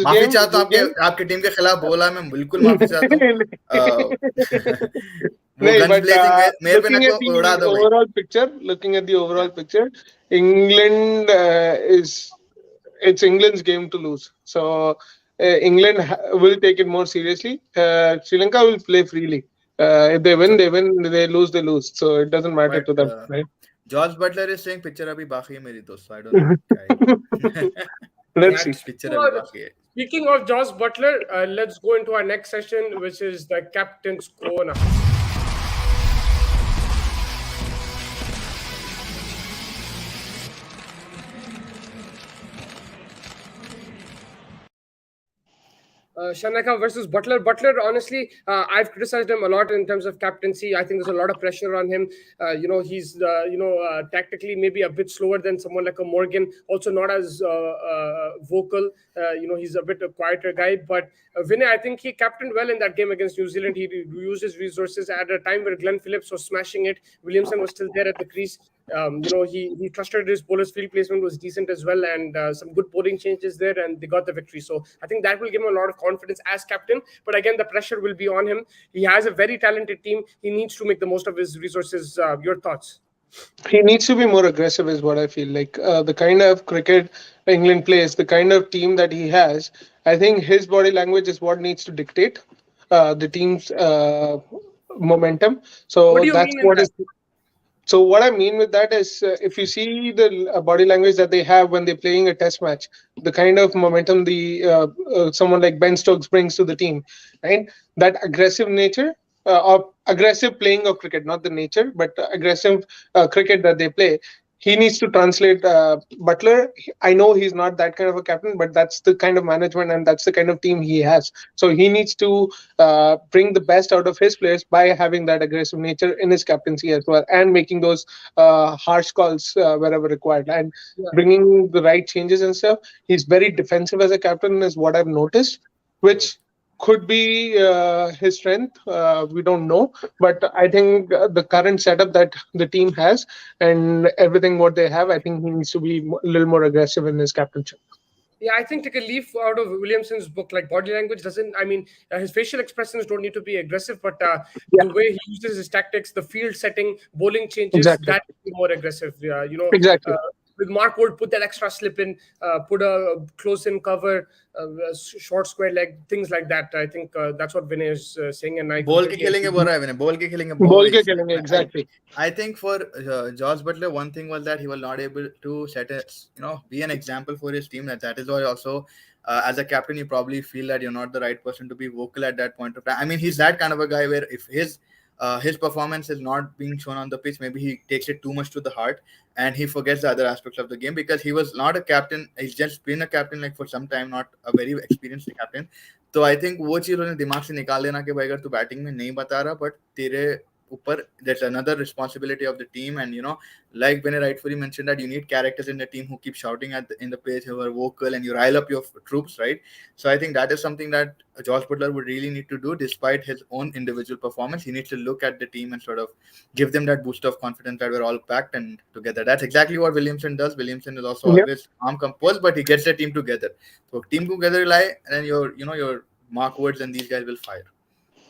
माफी चाहता हूँ आपके टीम के खिलाफ बोला मैं बिल्कुल माफी चाहता हूँ. Looking at the overall picture, England it's England's game to lose. So England will take it more seriously. Sri Lanka will play freely. If they win, So- they win. They lose, they lose. So it doesn't matter But to them, right? George Butler is saying picture abhi baki hai meri dost, so I don't know kya hai. Let's see. Picture abhi baki hai. Speaking of Josh Butler, let's go into our next session, which is the captain's corner. Shanaka versus Butler. Butler, honestly, I've criticized him a lot in terms of captaincy. I think there's a lot of pressure on him. He's tactically maybe a bit slower than someone like a Morgan. Also, not as vocal. He's a bit a quieter guy. But Vinay, I think he captained well in that game against New Zealand. He used his resources at a time where Glenn Phillips was smashing it. Williamson was still there at the crease. He trusted his bowler's field placement was decent as well, and some good bowling changes there, and they got the victory. So I think that will give him a lot of confidence as captain. But again, the pressure will be on him. He has a very talented team. He needs to make the most of his resources. Your thoughts? He needs to be more aggressive, is what I feel like. The kind of cricket England plays, the kind of team that he has, I think his body language is what needs to dictate the team's momentum. What So do you that's mean in what that? is. So what I mean with that is, if you see the body language that they have when they're playing a test match, the kind of momentum the someone like Ben Stokes brings to the team, right? That aggressive nature of aggressive playing of cricket, not the nature, but aggressive cricket that they play. He needs to translate Butler. I know he's not that kind of a captain, but that's the kind of management and that's the kind of team he has. So he needs to bring the best out of his players by having that aggressive nature in his captaincy as well, and making those harsh calls wherever required, and Yeah. bringing the right changes and stuff. He's very defensive as a captain, is what I've noticed, which could be his strength. We don't know, but I think the current setup that the team has and everything what they have, I think he needs to be a little more aggressive in his captainship. Yeah, I think take a leaf out of Williamson's book. Like body language doesn't. I mean, his facial expressions don't need to be aggressive, but Yeah, the way he uses his tactics, the field setting, bowling changes, exactly, that is more aggressive. exactly. With Mark Wood, put that extra slip in, put a close in cover, short square leg, things like that. I think that's what Vinay is saying, and I Ball ke completely खेलेंगे agree. बोल रहा है मैंने ball ke खेलेंगे Ball boys. ke killenge, exactly. I think for George Butler, one thing was that he was not able to be an example for his team. That is why also, as a captain, you probably feel that you're not the right person to be vocal at that point of time. I mean, he's that kind of a guy where if his performance is not being shown on the pitch, maybe he takes it too much to the heart and he forgets the other aspects of the game, because he was not a captain. He's just been a captain like for some time, not a very experienced captain. तो I think वो चीज उन्हें दिमाग से निकाल लेना कि भाई अगर तू बैटिंग में नहीं बता रहा, बट तेरे ऊपर there's another responsibility of the team, and like when I rightfully mentioned that you need characters in the team who keep shouting in the pitch, who are vocal, and you rile up your troops, right? So I think that is something that Josh Butler would really need to do. Despite his own individual performance, he needs to look at the team and sort of give them that boost of confidence that we're all packed and together. That's exactly what Williamson does. Williamson is also Yeah. always calm, composed, but he gets the team together. So team together lie, and then your Mark Woods and these guys will fire.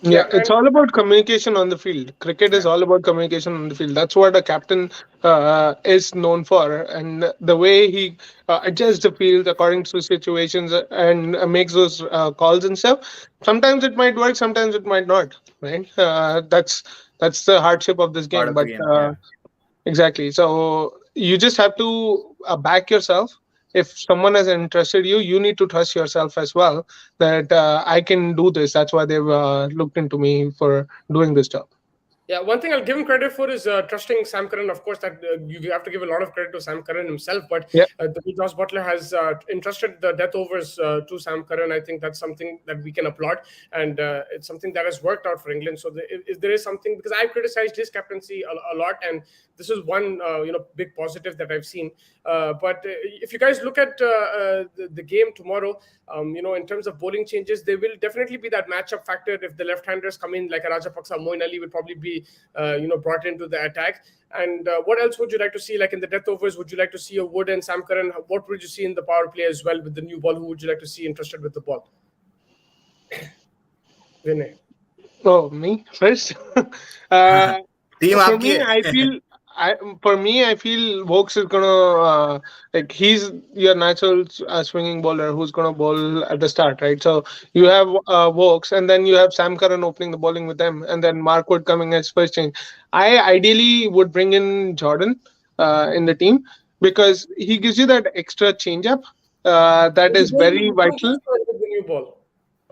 Yeah, Yeah, it's and all about communication on the field. Cricket is Yeah. all about communication on the field. That's what a captain is known for, and the way he adjusts the field according to situations and makes those calls and stuff. Sometimes it might work, sometimes it might not. Right? That's the hardship of this Part game. of the But game. Yeah. exactly. So you just have to back yourself. If someone has entrusted you, you need to trust yourself as well that I can do this. That's why they've looked into me for doing this job. yeah, one thing I'll give him credit for is trusting Sam Curran. Of course, that you have to give a lot of credit to Sam Curran himself. But Yeah. the way Josh Butler has entrusted the death overs to Sam Curran, I think that's something that we can applaud, and it's something that has worked out for England. So if there is something, because I've criticized his captaincy a lot, and this is one big positive that I've seen. But if you guys look at the game tomorrow, in terms of bowling changes, there will definitely be that matchup factor. If the left-handers come in, like a Rajapaksa, Moeen Ali will probably be brought into the attack. And what else would you like to see? Like in the death overs, would you like to see a Wood and Sam Curran? What would you see in the power play as well with the new ball? Who would you like to see interested with the ball? Vinay. Oh, me first. Team For आपकी me, है. I feel For me, I feel Vokes is gonna like he's your natural swinging bowler who's gonna bowl at the start, right? So you have Vokes, and then you have Sam Curran opening the bowling with them, and then Mark Wood coming as first change. I ideally would bring in Jordan in the team because he gives you that extra change up that You is going very with the new vital. ball or with the new ball?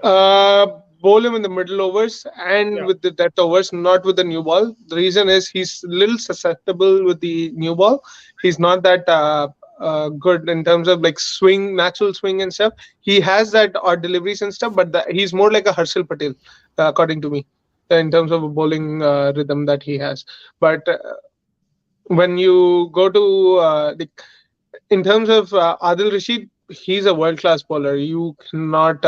Uh, Bowl him in the middle overs and Yeah. with the death overs, not with the new ball. The reason is he's a little susceptible with the new ball. He's not that good in terms of like swing, natural swing and stuff. He has that odd deliveries and stuff, but he's more like a Harshal Patel, according to me, in terms of a bowling rhythm that he has. But when you go to in terms of Adil Rashid, he's a world class bowler. You cannot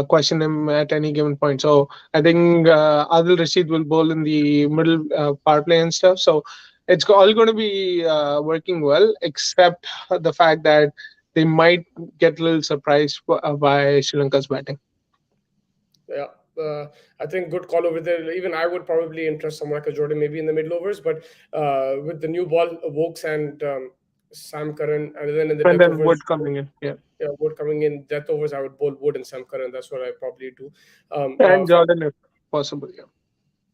question him at any given point. So I think Adil Rashid will bowl in the middle power play and stuff. So it's all going to be working well, except the fact that they might get a little surprised by Sri Lanka's batting. Yeah, I think good call over there. Even I would probably interest someone like a Jordan maybe in the middle overs, but with the new ball, Vokes and Sam Curran, and then in the And death then overs, Wood coming in, yeah. yeah, Wood coming in death overs, I would bowl Wood and Sam Curran. That's what I probably do. And Jordan if possible, yeah.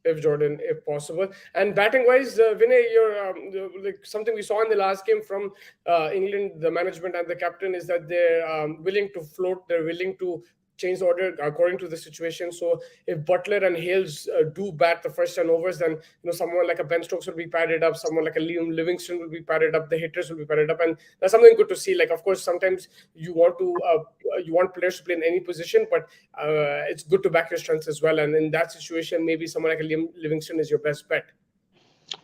If Jordan, if possible. And batting wise, Vinay, you're like something we saw in the last game from England, the management and the captain is that they're willing to float, they're willing to change the order according to the situation. So if Butler and Hales do bat the first 10 overs, then someone like a Ben Stokes will be padded up, someone like a Liam Livingston will be padded up, the hitters will be padded up, and that's something good to see. Like, of course, sometimes you want players to play in any position, but it's good to back your strengths as well. And in that situation, maybe someone like a Liam Livingston is your best bet.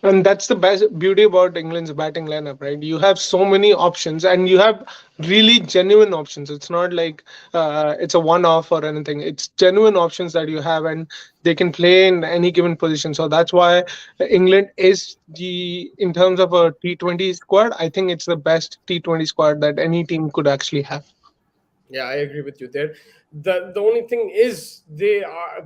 And that's the best beauty about England's batting lineup, right? You have so many options, and you have really genuine options. It's not like it's a one-off or anything. It's genuine options that you have, and they can play in any given position. So that's why England is in terms of a T20 squad, I think it's the best T20 squad that any team could actually have. Yeah, I agree with you there. The only thing is they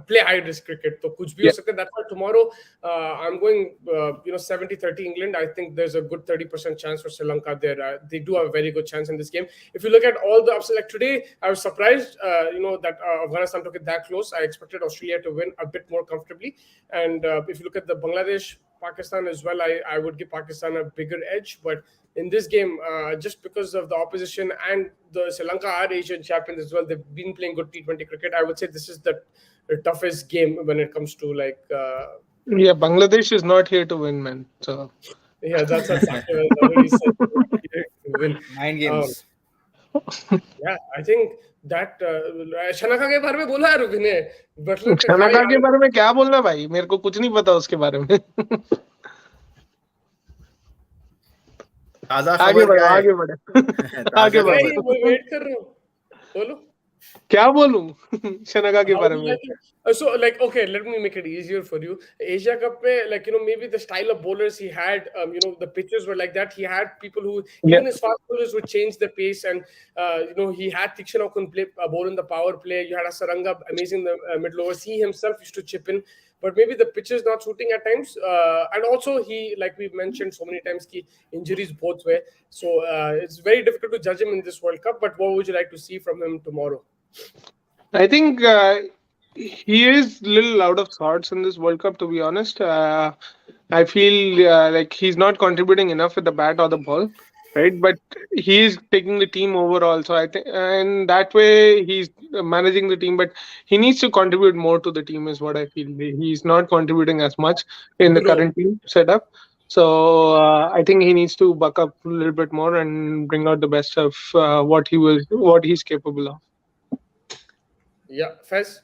play high risk cricket. So kuch bhi ho Yeah. sakta. That's why tomorrow I'm going 70-30 England. I think there's a good 30% chance for Sri Lanka there. They do have a very good chance in this game. If you look at all the upsets, like today, I was surprised that Afghanistan took it that close. I expected Australia to win a bit more comfortably. And if you look at the Bangladesh Pakistan as well, I would give Pakistan a bigger edge. But in this game, just because of the opposition and the Sri Lanka are Asian champions as well, they've been playing good T20 cricket. I would say this is the toughest game when it comes to Yeah, Bangladesh is not here to win, man. So yeah, that's what Sakib has already said. To win. 9 games. Yeah, I think that Shanaka के बारे में बोला है ruby ने Buttler का शनाका क्या के बारे में क्या बोलना भाई, मेरे को कुछ नहीं पता उसके बारे में. ताजा आगे खबर बढ़ो, क्या है? आगे बढ़ो. ताजा आगे बढ़ो. नहीं मैं वेट कर रहा हूँ बोलो क्या बोलूं शनाका के How बारे do you में? like it? So, like, okay, let me make it easier for you. Asia Cup, like, maybe the style of bowlers he had, the pitches were like that. He had people who, Yeah. even his fast bowlers would change the pace. And, he had Tikshanov can play a bowl in the power play. You had Asaranga amazing the middle overs. He himself used to chip in. But maybe the pitch is not suiting at times. And also, he, like we've mentioned so many times, injuries both way. So, it's very difficult to judge him in this World Cup. But what would you like to see from him tomorrow? I think he is a little out of sorts in this World Cup, to be honest. I feel like he's not contributing enough with the bat or the ball, right? But he's taking the team overall. So I think, and that way he's managing the team. But he needs to contribute more to the team, is what I feel. He's not contributing as much in the Grow. current team setup. So I think he needs to buck up a little bit more and bring out the best of what he's capable of. Yeah, Fez?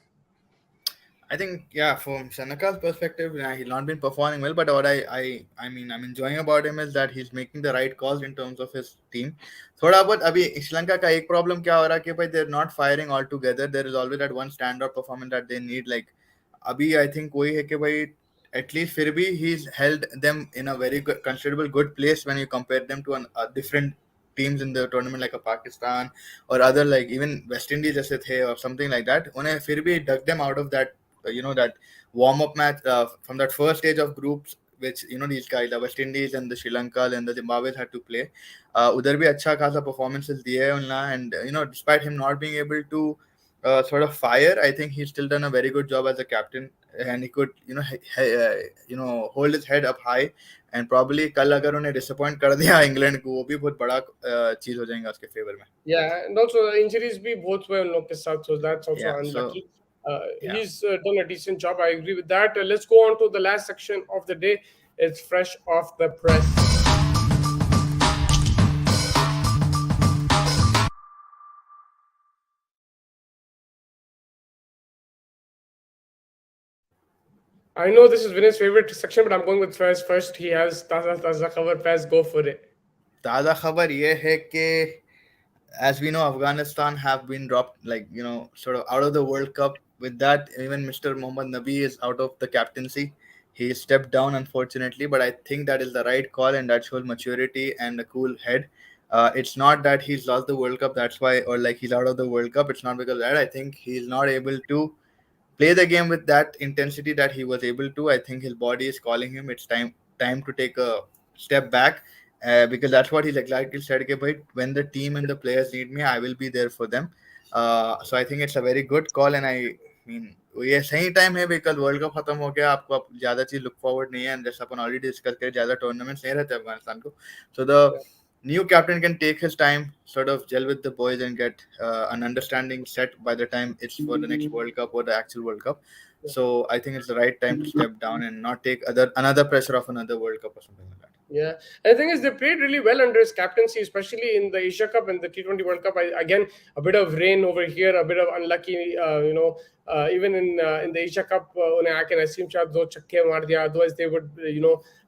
I think, yeah, from Shanaka's perspective, yeah, he's not been performing well, but what I mean I'm enjoying about him is that he's making the right calls in terms of his team. थोड़ा बहुत अभी श्रीलंका का एक problem क्या हो रहा है कि भाई they're not firing all together. There is always that one standout performance that they need. Like अभी I think वही है कि भाई at least फिर भी he's held them in a very good, considerable good place when you compare them to a different teams in the tournament like a Pakistan or other like even West Indies जैसे थे or something like that. उन्हें फिर भी dug them out of that that warm-up match from that first stage of groups which these guys, the West Indies and the Sri Lanka and the Zimbabwe had to play. उधर भी अच्छा खासा performances दिए हैं उन्होंने, and despite him not being able to sort of fire, I think he's still done a very good job as a captain, and he could hold his head up high, and probably कल अगर उन्हें disappoint कर दिया England को, वो भी बहुत बड़ा चीज हो जाएगा उसके फेवर में. Yeah, and also injuries भी बहुत हुए उन लोग के साथ, so that's also Yeah, unlucky. yeah. He's done a decent job. I agree with that. Let's go on to the last section of the day. It's fresh off the press. I know this is Vinay's favorite section, but I'm going with Faz first. He has Taza Khabar. Faz, go for it. ताज़ा खबर ये है कि as we know, Afghanistan have been dropped, sort of out of the World Cup. With that, even Mr. Mohammad Nabi is out of the captaincy. He stepped down, unfortunately, but I think that is the right call, and that shows maturity and a cool head. It's not that he's lost the World Cup, that's why, or like he's out of the World Cup. It's not because of that. I think he's not able to play the game with that intensity that he was able to. I think his body is calling him. It's time to take a step back, because that's what he's exactly said. Okay, but when the team and the players need me, I will be there for them. So I think it's a very good call, and I mean ये सही time है because world cup खत्म हो गया, आपको अब ज्यादा चीज लुक फॉरवर्ड नहीं है, एंड जैसे अपन ऑलरेडी डिस्कस करें ज्यादा टूर्नामेंट्स नहीं रहते अफगानिस्तान को, so the new captain can take his time, sort of gel with the boys and get an understanding set by the time it's for the next World Cup or the actual World Cup. So I think it's the right time to step down and not take another pressure of another World Cup or something like that. Yeah, and the thing is, they played really well under his captaincy, especially in the Asia Cup and the T20 World Cup. Again, a bit of rain over here, a bit of unlucky, even in the Asia Cup, उन्हें आके नसीम शाह दो छक्के मार दिया. Otherwise, they would,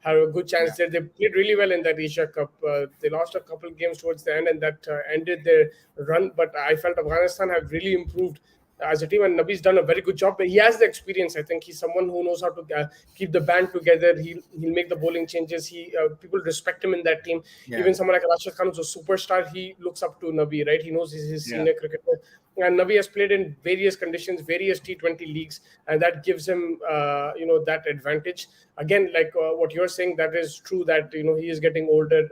have a good chance there. They played really well in that Asia Cup. They lost a couple of games towards the end, and that ended their run. But I felt Afghanistan have really improved as a team, and Nabi's done a very good job. He has the experience. I think he's someone who knows how to keep the band together. He'll make the bowling changes. People respect him in that team. Yeah. Even someone like Rashid Khan, who's a superstar, he looks up to Nabi, right? He knows he's his senior cricketer. And Nabi has played in various conditions, various T20 leagues, and that gives him, that advantage. Again, like what you're saying, that is true. That he is getting older.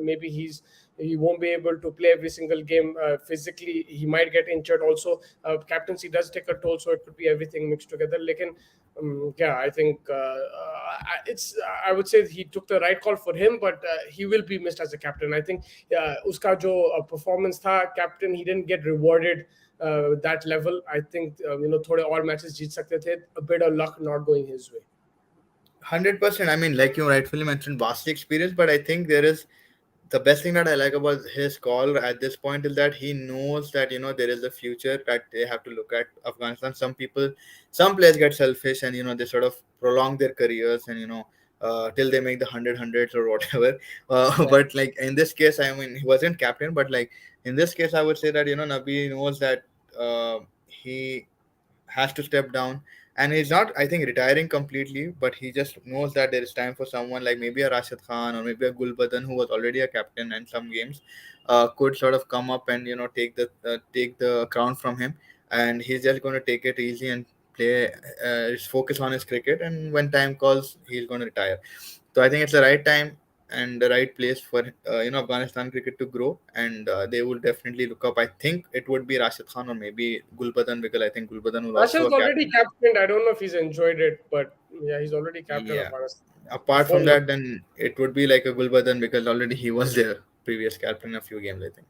Maybe he won't be able to play every single game physically. He might get injured. Also, captaincy does take a toll, so it could be everything mixed together. I think I would say he took the right call for him, but he will be missed as a captain. I think uska jo performance tha captain, he didn't get rewarded that level. I think थोड़े और matches जीत सकते थे. A bit of luck not going his way. 100%. I mean, like you rightfully mentioned, vast experience, but I think there is the best thing that I like about his call at this point is that he knows that there is a future that they have to look at Afghanistan. Some players get selfish and they sort of prolong their careers and till they make the 100 or whatever. But like in this case, I mean, he wasn't captain, but like in this case, I would say that Nabi knows that he has to step down. And he's not, I think, retiring completely, but he just knows that there is time for someone like maybe a Rashid Khan or maybe a Gulbadan, who was already a captain and some games could sort of come up and take the crown from him. And he's just going to take it easy and play, focus on his cricket. And when time calls, he's going to retire. So I think it's the right time and the right place for Afghanistan cricket to grow, and they will definitely look up. I think it would be Rashid Khan or maybe Gulbadan, because I think Gulbadan will Rashid's also already captained. I don't know if he's enjoyed it, but yeah, he's already captain of Afghanistan. Apart from that, then it would be like a Gulbadan, because already he was their previous captain in a few games, I think.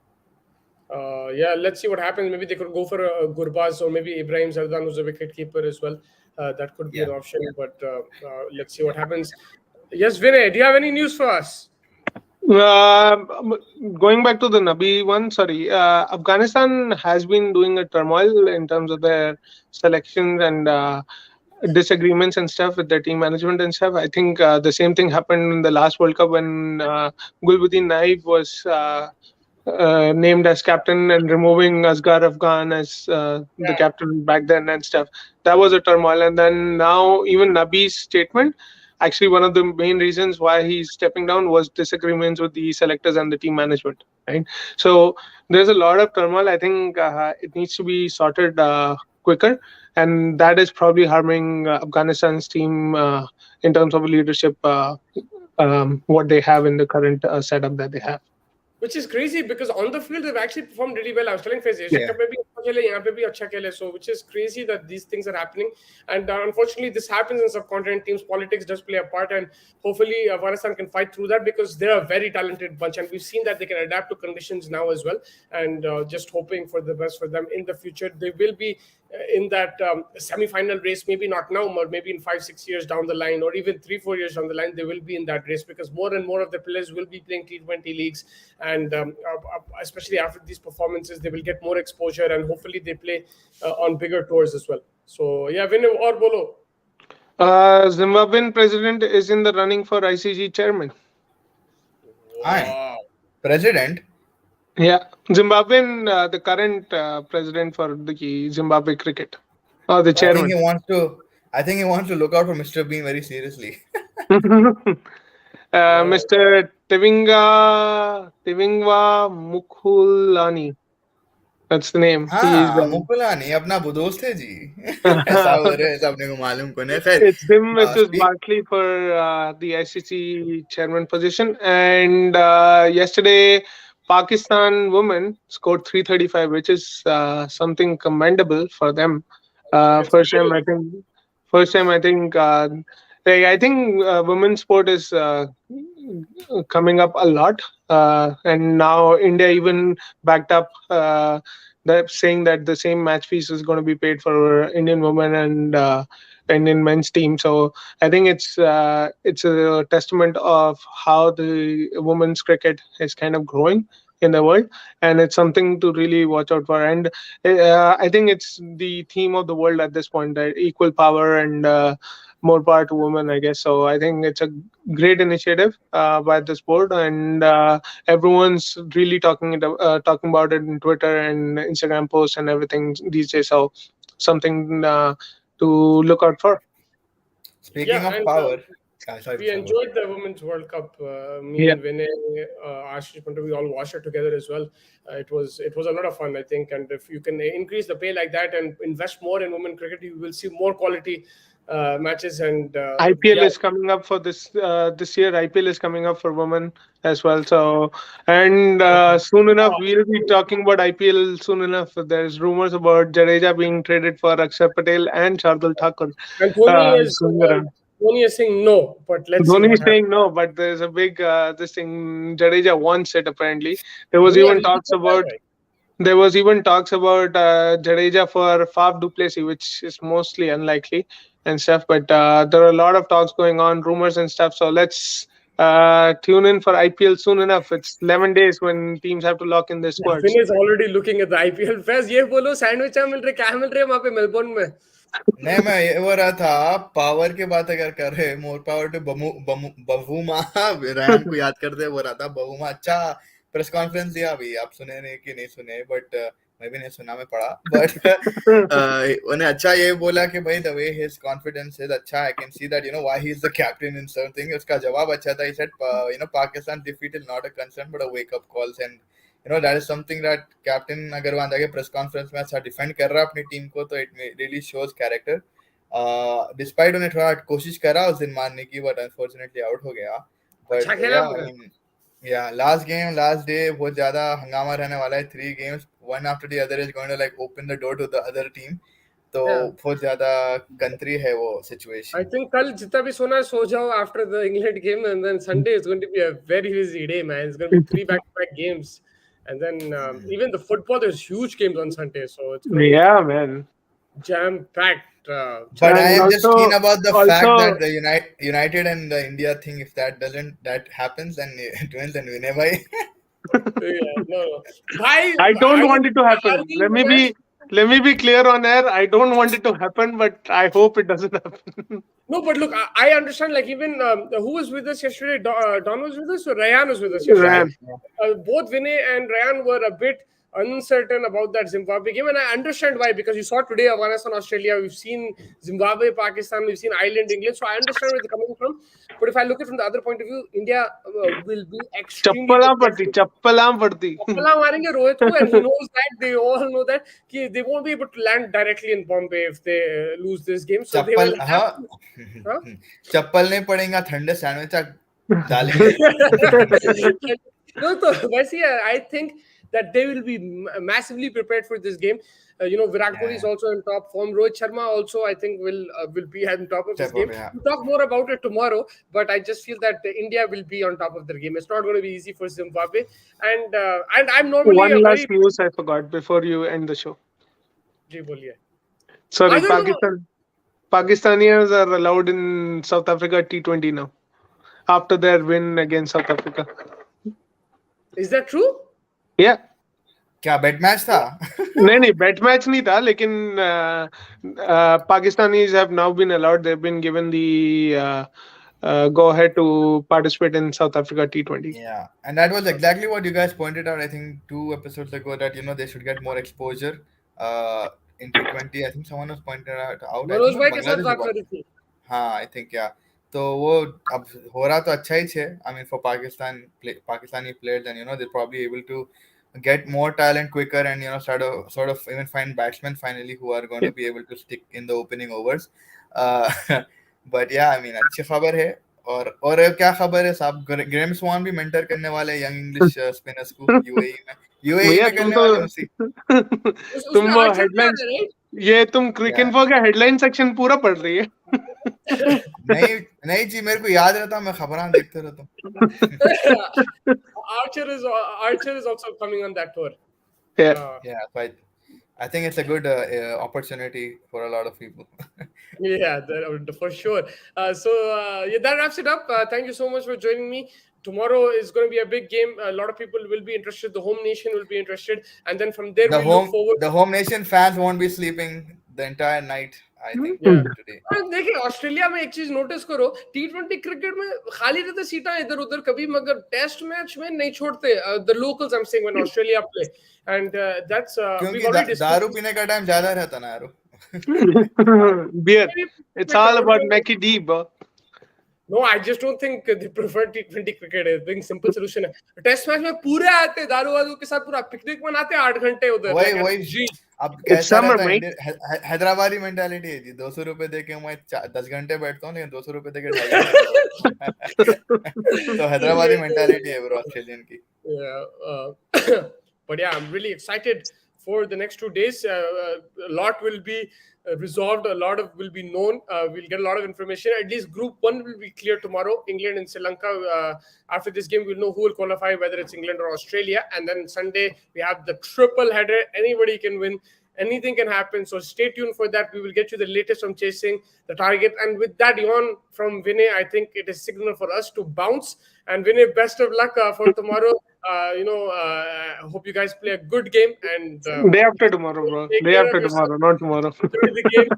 Let's see what happens. Maybe they could go for a Gurbaz or maybe Ibrahim Zardan, who's a wicket keeper as well. That could be an option, but let's see what happens. Yes, Vinay, do you have any news for us? Going back to the Nabi one, Afghanistan has been doing a turmoil in terms of their selections and disagreements and stuff with their team management and stuff. I think the same thing happened in the last World Cup when Gulbuddin Naib was named as captain and removing Asghar Afghan as the captain back then and stuff. That was a turmoil. And then now even Nabi's statement, actually one of the main reasons why he's stepping down was disagreements with the selectors and the team management, right? So there's a lot of turmoil. I think it needs to be sorted quicker. and that is probably harming Afghanistan's team in terms of leadership. What they have in the current setup that they have. Which is crazy because on the field they've actually performed really well. I was telling Faiz, Asia Yeah. Cup mein bhi अच्छा खेले, यहाँ पे भी अच्छा खेले. So which is crazy that these things are happening, and unfortunately this happens in subcontinent teams. Politics does play a part, and hopefully Afghanistan can fight through that because they're a very talented bunch, and we've seen that they can adapt to conditions now as well. And just hoping for the best for them in the future. They will be in that semi-final race, maybe not now, but maybe in 5-6 years down the line, or even 3-4 years down the line, they will be in that race because more and more of the players will be playing T20 leagues, and especially after these performances, they will get more exposure, and hopefully they play on bigger tours as well. So yeah, Vinay, or bolo. Zimbabwean president is in the running for ICG chairman. Wow. President? Yeah, Zimbabwean, the current president for the Zimbabwe cricket, or the I chairman. think he wants to look out for Mr. Bean very seriously. Mr. Tivingwa Mukulani. That's the name. हाँ मुकुलानी अपना दोस्त है जी ऐसा हो रहा है ऐसा अपने को मालूम कौन है खैर It's him versus speak- Barkley for the ICC chairman position. And yesterday, Pakistan women scored 335, which is something commendable for them. First time, I think. I think women's sport is coming up a lot, and now India even backed up that, saying that the same match fees is going to be paid for Indian women and Indian men's team. So I think it's a testament of how the women's cricket is kind of growing in the world, and it's something to really watch out for. And I think it's the theme of the world at this point: equal power and more power to women, I guess. So I think it's a great initiative by this board, and everyone's really talking about it in Twitter and Instagram posts and everything these days. So something to look out for. Speaking of power, we enjoyed the Women's World Cup. Me and Vinay, Ashish Pandra, we all watched it together as well. It was a lot of fun, I think. And if you can increase the pay like that and invest more in women cricket, you will see more quality matches. And IPL is coming up for this year. IPL is coming up for women as well. So, and soon enough, we'll be talking about IPL soon enough. There's rumors about Jadeja being traded for Akshar Patel and Shardul Thakur. And Dhoni is saying no, but let's see. Dhoni is saying no, but there's a big this thing. Jadeja wants it apparently. There was even talks about Jadeja for Faf du Plessis, which is mostly unlikely and stuff. But there are a lot of talks going on, rumors and stuff. So let's tune in for IPL soon enough. It's 11 days when teams have to lock in their squads. Finn is already looking at the IPL. Faiz, ये बोलो sandwich मिल रहे क्या मिल रहे वहाँ पे Melbourne में? नहीं मैं ये बोल रहा था पावर की बात अगर कर रहे मोर पावर टू बवूमा रैम को याद करते बोल रहा था बवूमा अच्छा प्रेस कॉन्फ्रेंस दिया अभी आप सुने नहीं कि नहीं सुने बट मैं भी नहीं सुना मैं पढ़ा बट उन्हें अच्छा ये बोला कि भाई the way his confidence is अच्छा I can see that why he is the captain in certain thing उसका जवाब अच्छा था he said Pakistan defeat is not a concern but a wake up calls and that is something that captain अगर वहां जाके press conference में अच्छा defend कर रहा है अपनी टीम को तो it really shows character despite उन्हें थोड़ा कोशिश करा उस दिन मारने की बट अनफॉर्चुनेटली आउट हो गया बट या लास्ट गेम लास्ट डे बहुत ज्यादा हंगामा रहने वाला है 3 games one after the other is going to like open the door to the other team तो बहुत ज्यादा गंतरी है वो सिचुएशन आई थिंक कल जितना भी सोना है सो जाओ after the England game and then Sunday is going to be a very busy day man it's going to be 3 back-to-back games and then even the football there's huge games on Sunday so it's going to be man jam packed but I am just keen about the fact that the United and the India thing if that happens then twins and win bhai no bhai I don't want it to happen let me be clear on air. I don't want it to happen, but I hope it doesn't happen. No, but look, I understand. Like even who was with us yesterday? Don was with us, or Ryan was with us yesterday. Both Vinay and Ryan were a bit uncertain about that Zimbabwe game, and I understand why, because you saw today Afghanistan, Australia, we've seen Zimbabwe, Pakistan, we've seen Ireland, England, so I understand where they're coming from. But if I look at it from the other point of view, India will be extremely चप्पला पड़ती Chapala मारेंगे रोहित को, and he knows that, they all know that they won't be able to land directly in Bombay if they lose this game, so they will have to, चप्पल नहीं पड़ेगा, ठंडे sandwich डालेंगे. No, so I think that they will be massively prepared for this game. Virat Kohli is also in top form. Rohit Sharma also, I think, will be on top of this game. We'll talk more about it tomorrow, but I just feel that India will be on top of their game. It's not going to be easy for Zimbabwe. And I'm normally one last news I forgot before you end the show. Sorry, Pakistanis are allowed in South Africa T20 now after their win against South Africa. Is that true? Yeah. क्या बेट match था? नहीं बेट match नहीं था, लेकिन Pakistanis have now been allowed. They've been given the go ahead to participate in South Africa T20. Yeah, and that was exactly what you guys pointed out, I think 2 episodes ago, that they should get more exposure in T20. I think someone was pointed out. Manoj भाई के साथ बात करी थी. हाँ, I think yeah. तो वो अब हो रहा तो अच्छा ही है. I mean, for Pakistani players, and they're probably able to get more talent quicker, and sort of even find batsmen finally who are going to be able to stick in the opening overs. But yeah, I mean, अच्छी खबर है. और क्या खबर है साहब, Graeme स्वान भी mentor करने वाले यंग इंग्लिश स्पिनर्स को यूएई में करने वाले उसी. तुम हेडलाइन ये तुम क्रिकइन्फो का हेडलाइन सेक्शन पूरा पढ़ रही है. नहीं जी, मेरे को याद रहता, मैं खबरां देखते रहता हूं. Archer is also coming on that tour. Yeah, but I think it's a good opportunity for a lot of people. Yeah, for sure. So that wraps it up. Thank you so much for joining me. Tomorrow is going to be a big game. A lot of people will be interested. The home nation will be interested, and then from there we look forward. The home nation fans won't be sleeping the entire night, I think, today. देखिए, Australia में एक चीज notice करो, T20 cricket में खाली रहते सीटा इधर उधर कभी, मगर टेस्ट मैच में नहीं छोड़ते. The locals, I'm saying, when Australia play, and that's क्योंकि दारू पीने का टाइम ज्यादा रहता ना यारो. Beer. It's all about Mackie D, bro. No, I just don't think they prefer T20 cricket. I think simple solution है. टेस्ट मैच में पूरे आते दारू वारू के साथ पूरा पिकनिक मनाते 8 घंटे उधर. वही अब कैसा रहता है, हैदराबादी मेंटालिटी है जी. 200 रुपए देके मैं 10 घंटे बैठता हूँ, लेकिन 200 रुपए देके 2.5 घंटे. तो हैदराबादी मेंटालिटी है ब्रो ऑस्ट्रेलियन की. Yeah, but yeah, I'm really excited for the next 2 days. A lot will be resolved, a lot will be known. We'll get a lot of information. At least Group 1 will be clear tomorrow. England and Sri Lanka. After this game, we'll know who will qualify, whether it's England or Australia. And then Sunday, we have the triple header. Anybody can win. Anything can happen. So stay tuned for that. We will get you the latest from Chasing the Target. And with that, Yon from Vinay, I think it is signal for us to bounce. And Vinay, best of luck for tomorrow. Hope you guys play a good game. And day after tomorrow, bro. Day after tomorrow, not tomorrow. Enjoy the game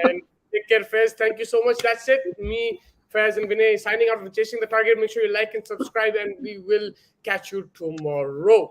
and take care, Faiz. Thank you so much. That's it. Me, Faiz, and Vinay signing out from Chasing the Target. Make sure you like and subscribe, and we will catch you tomorrow.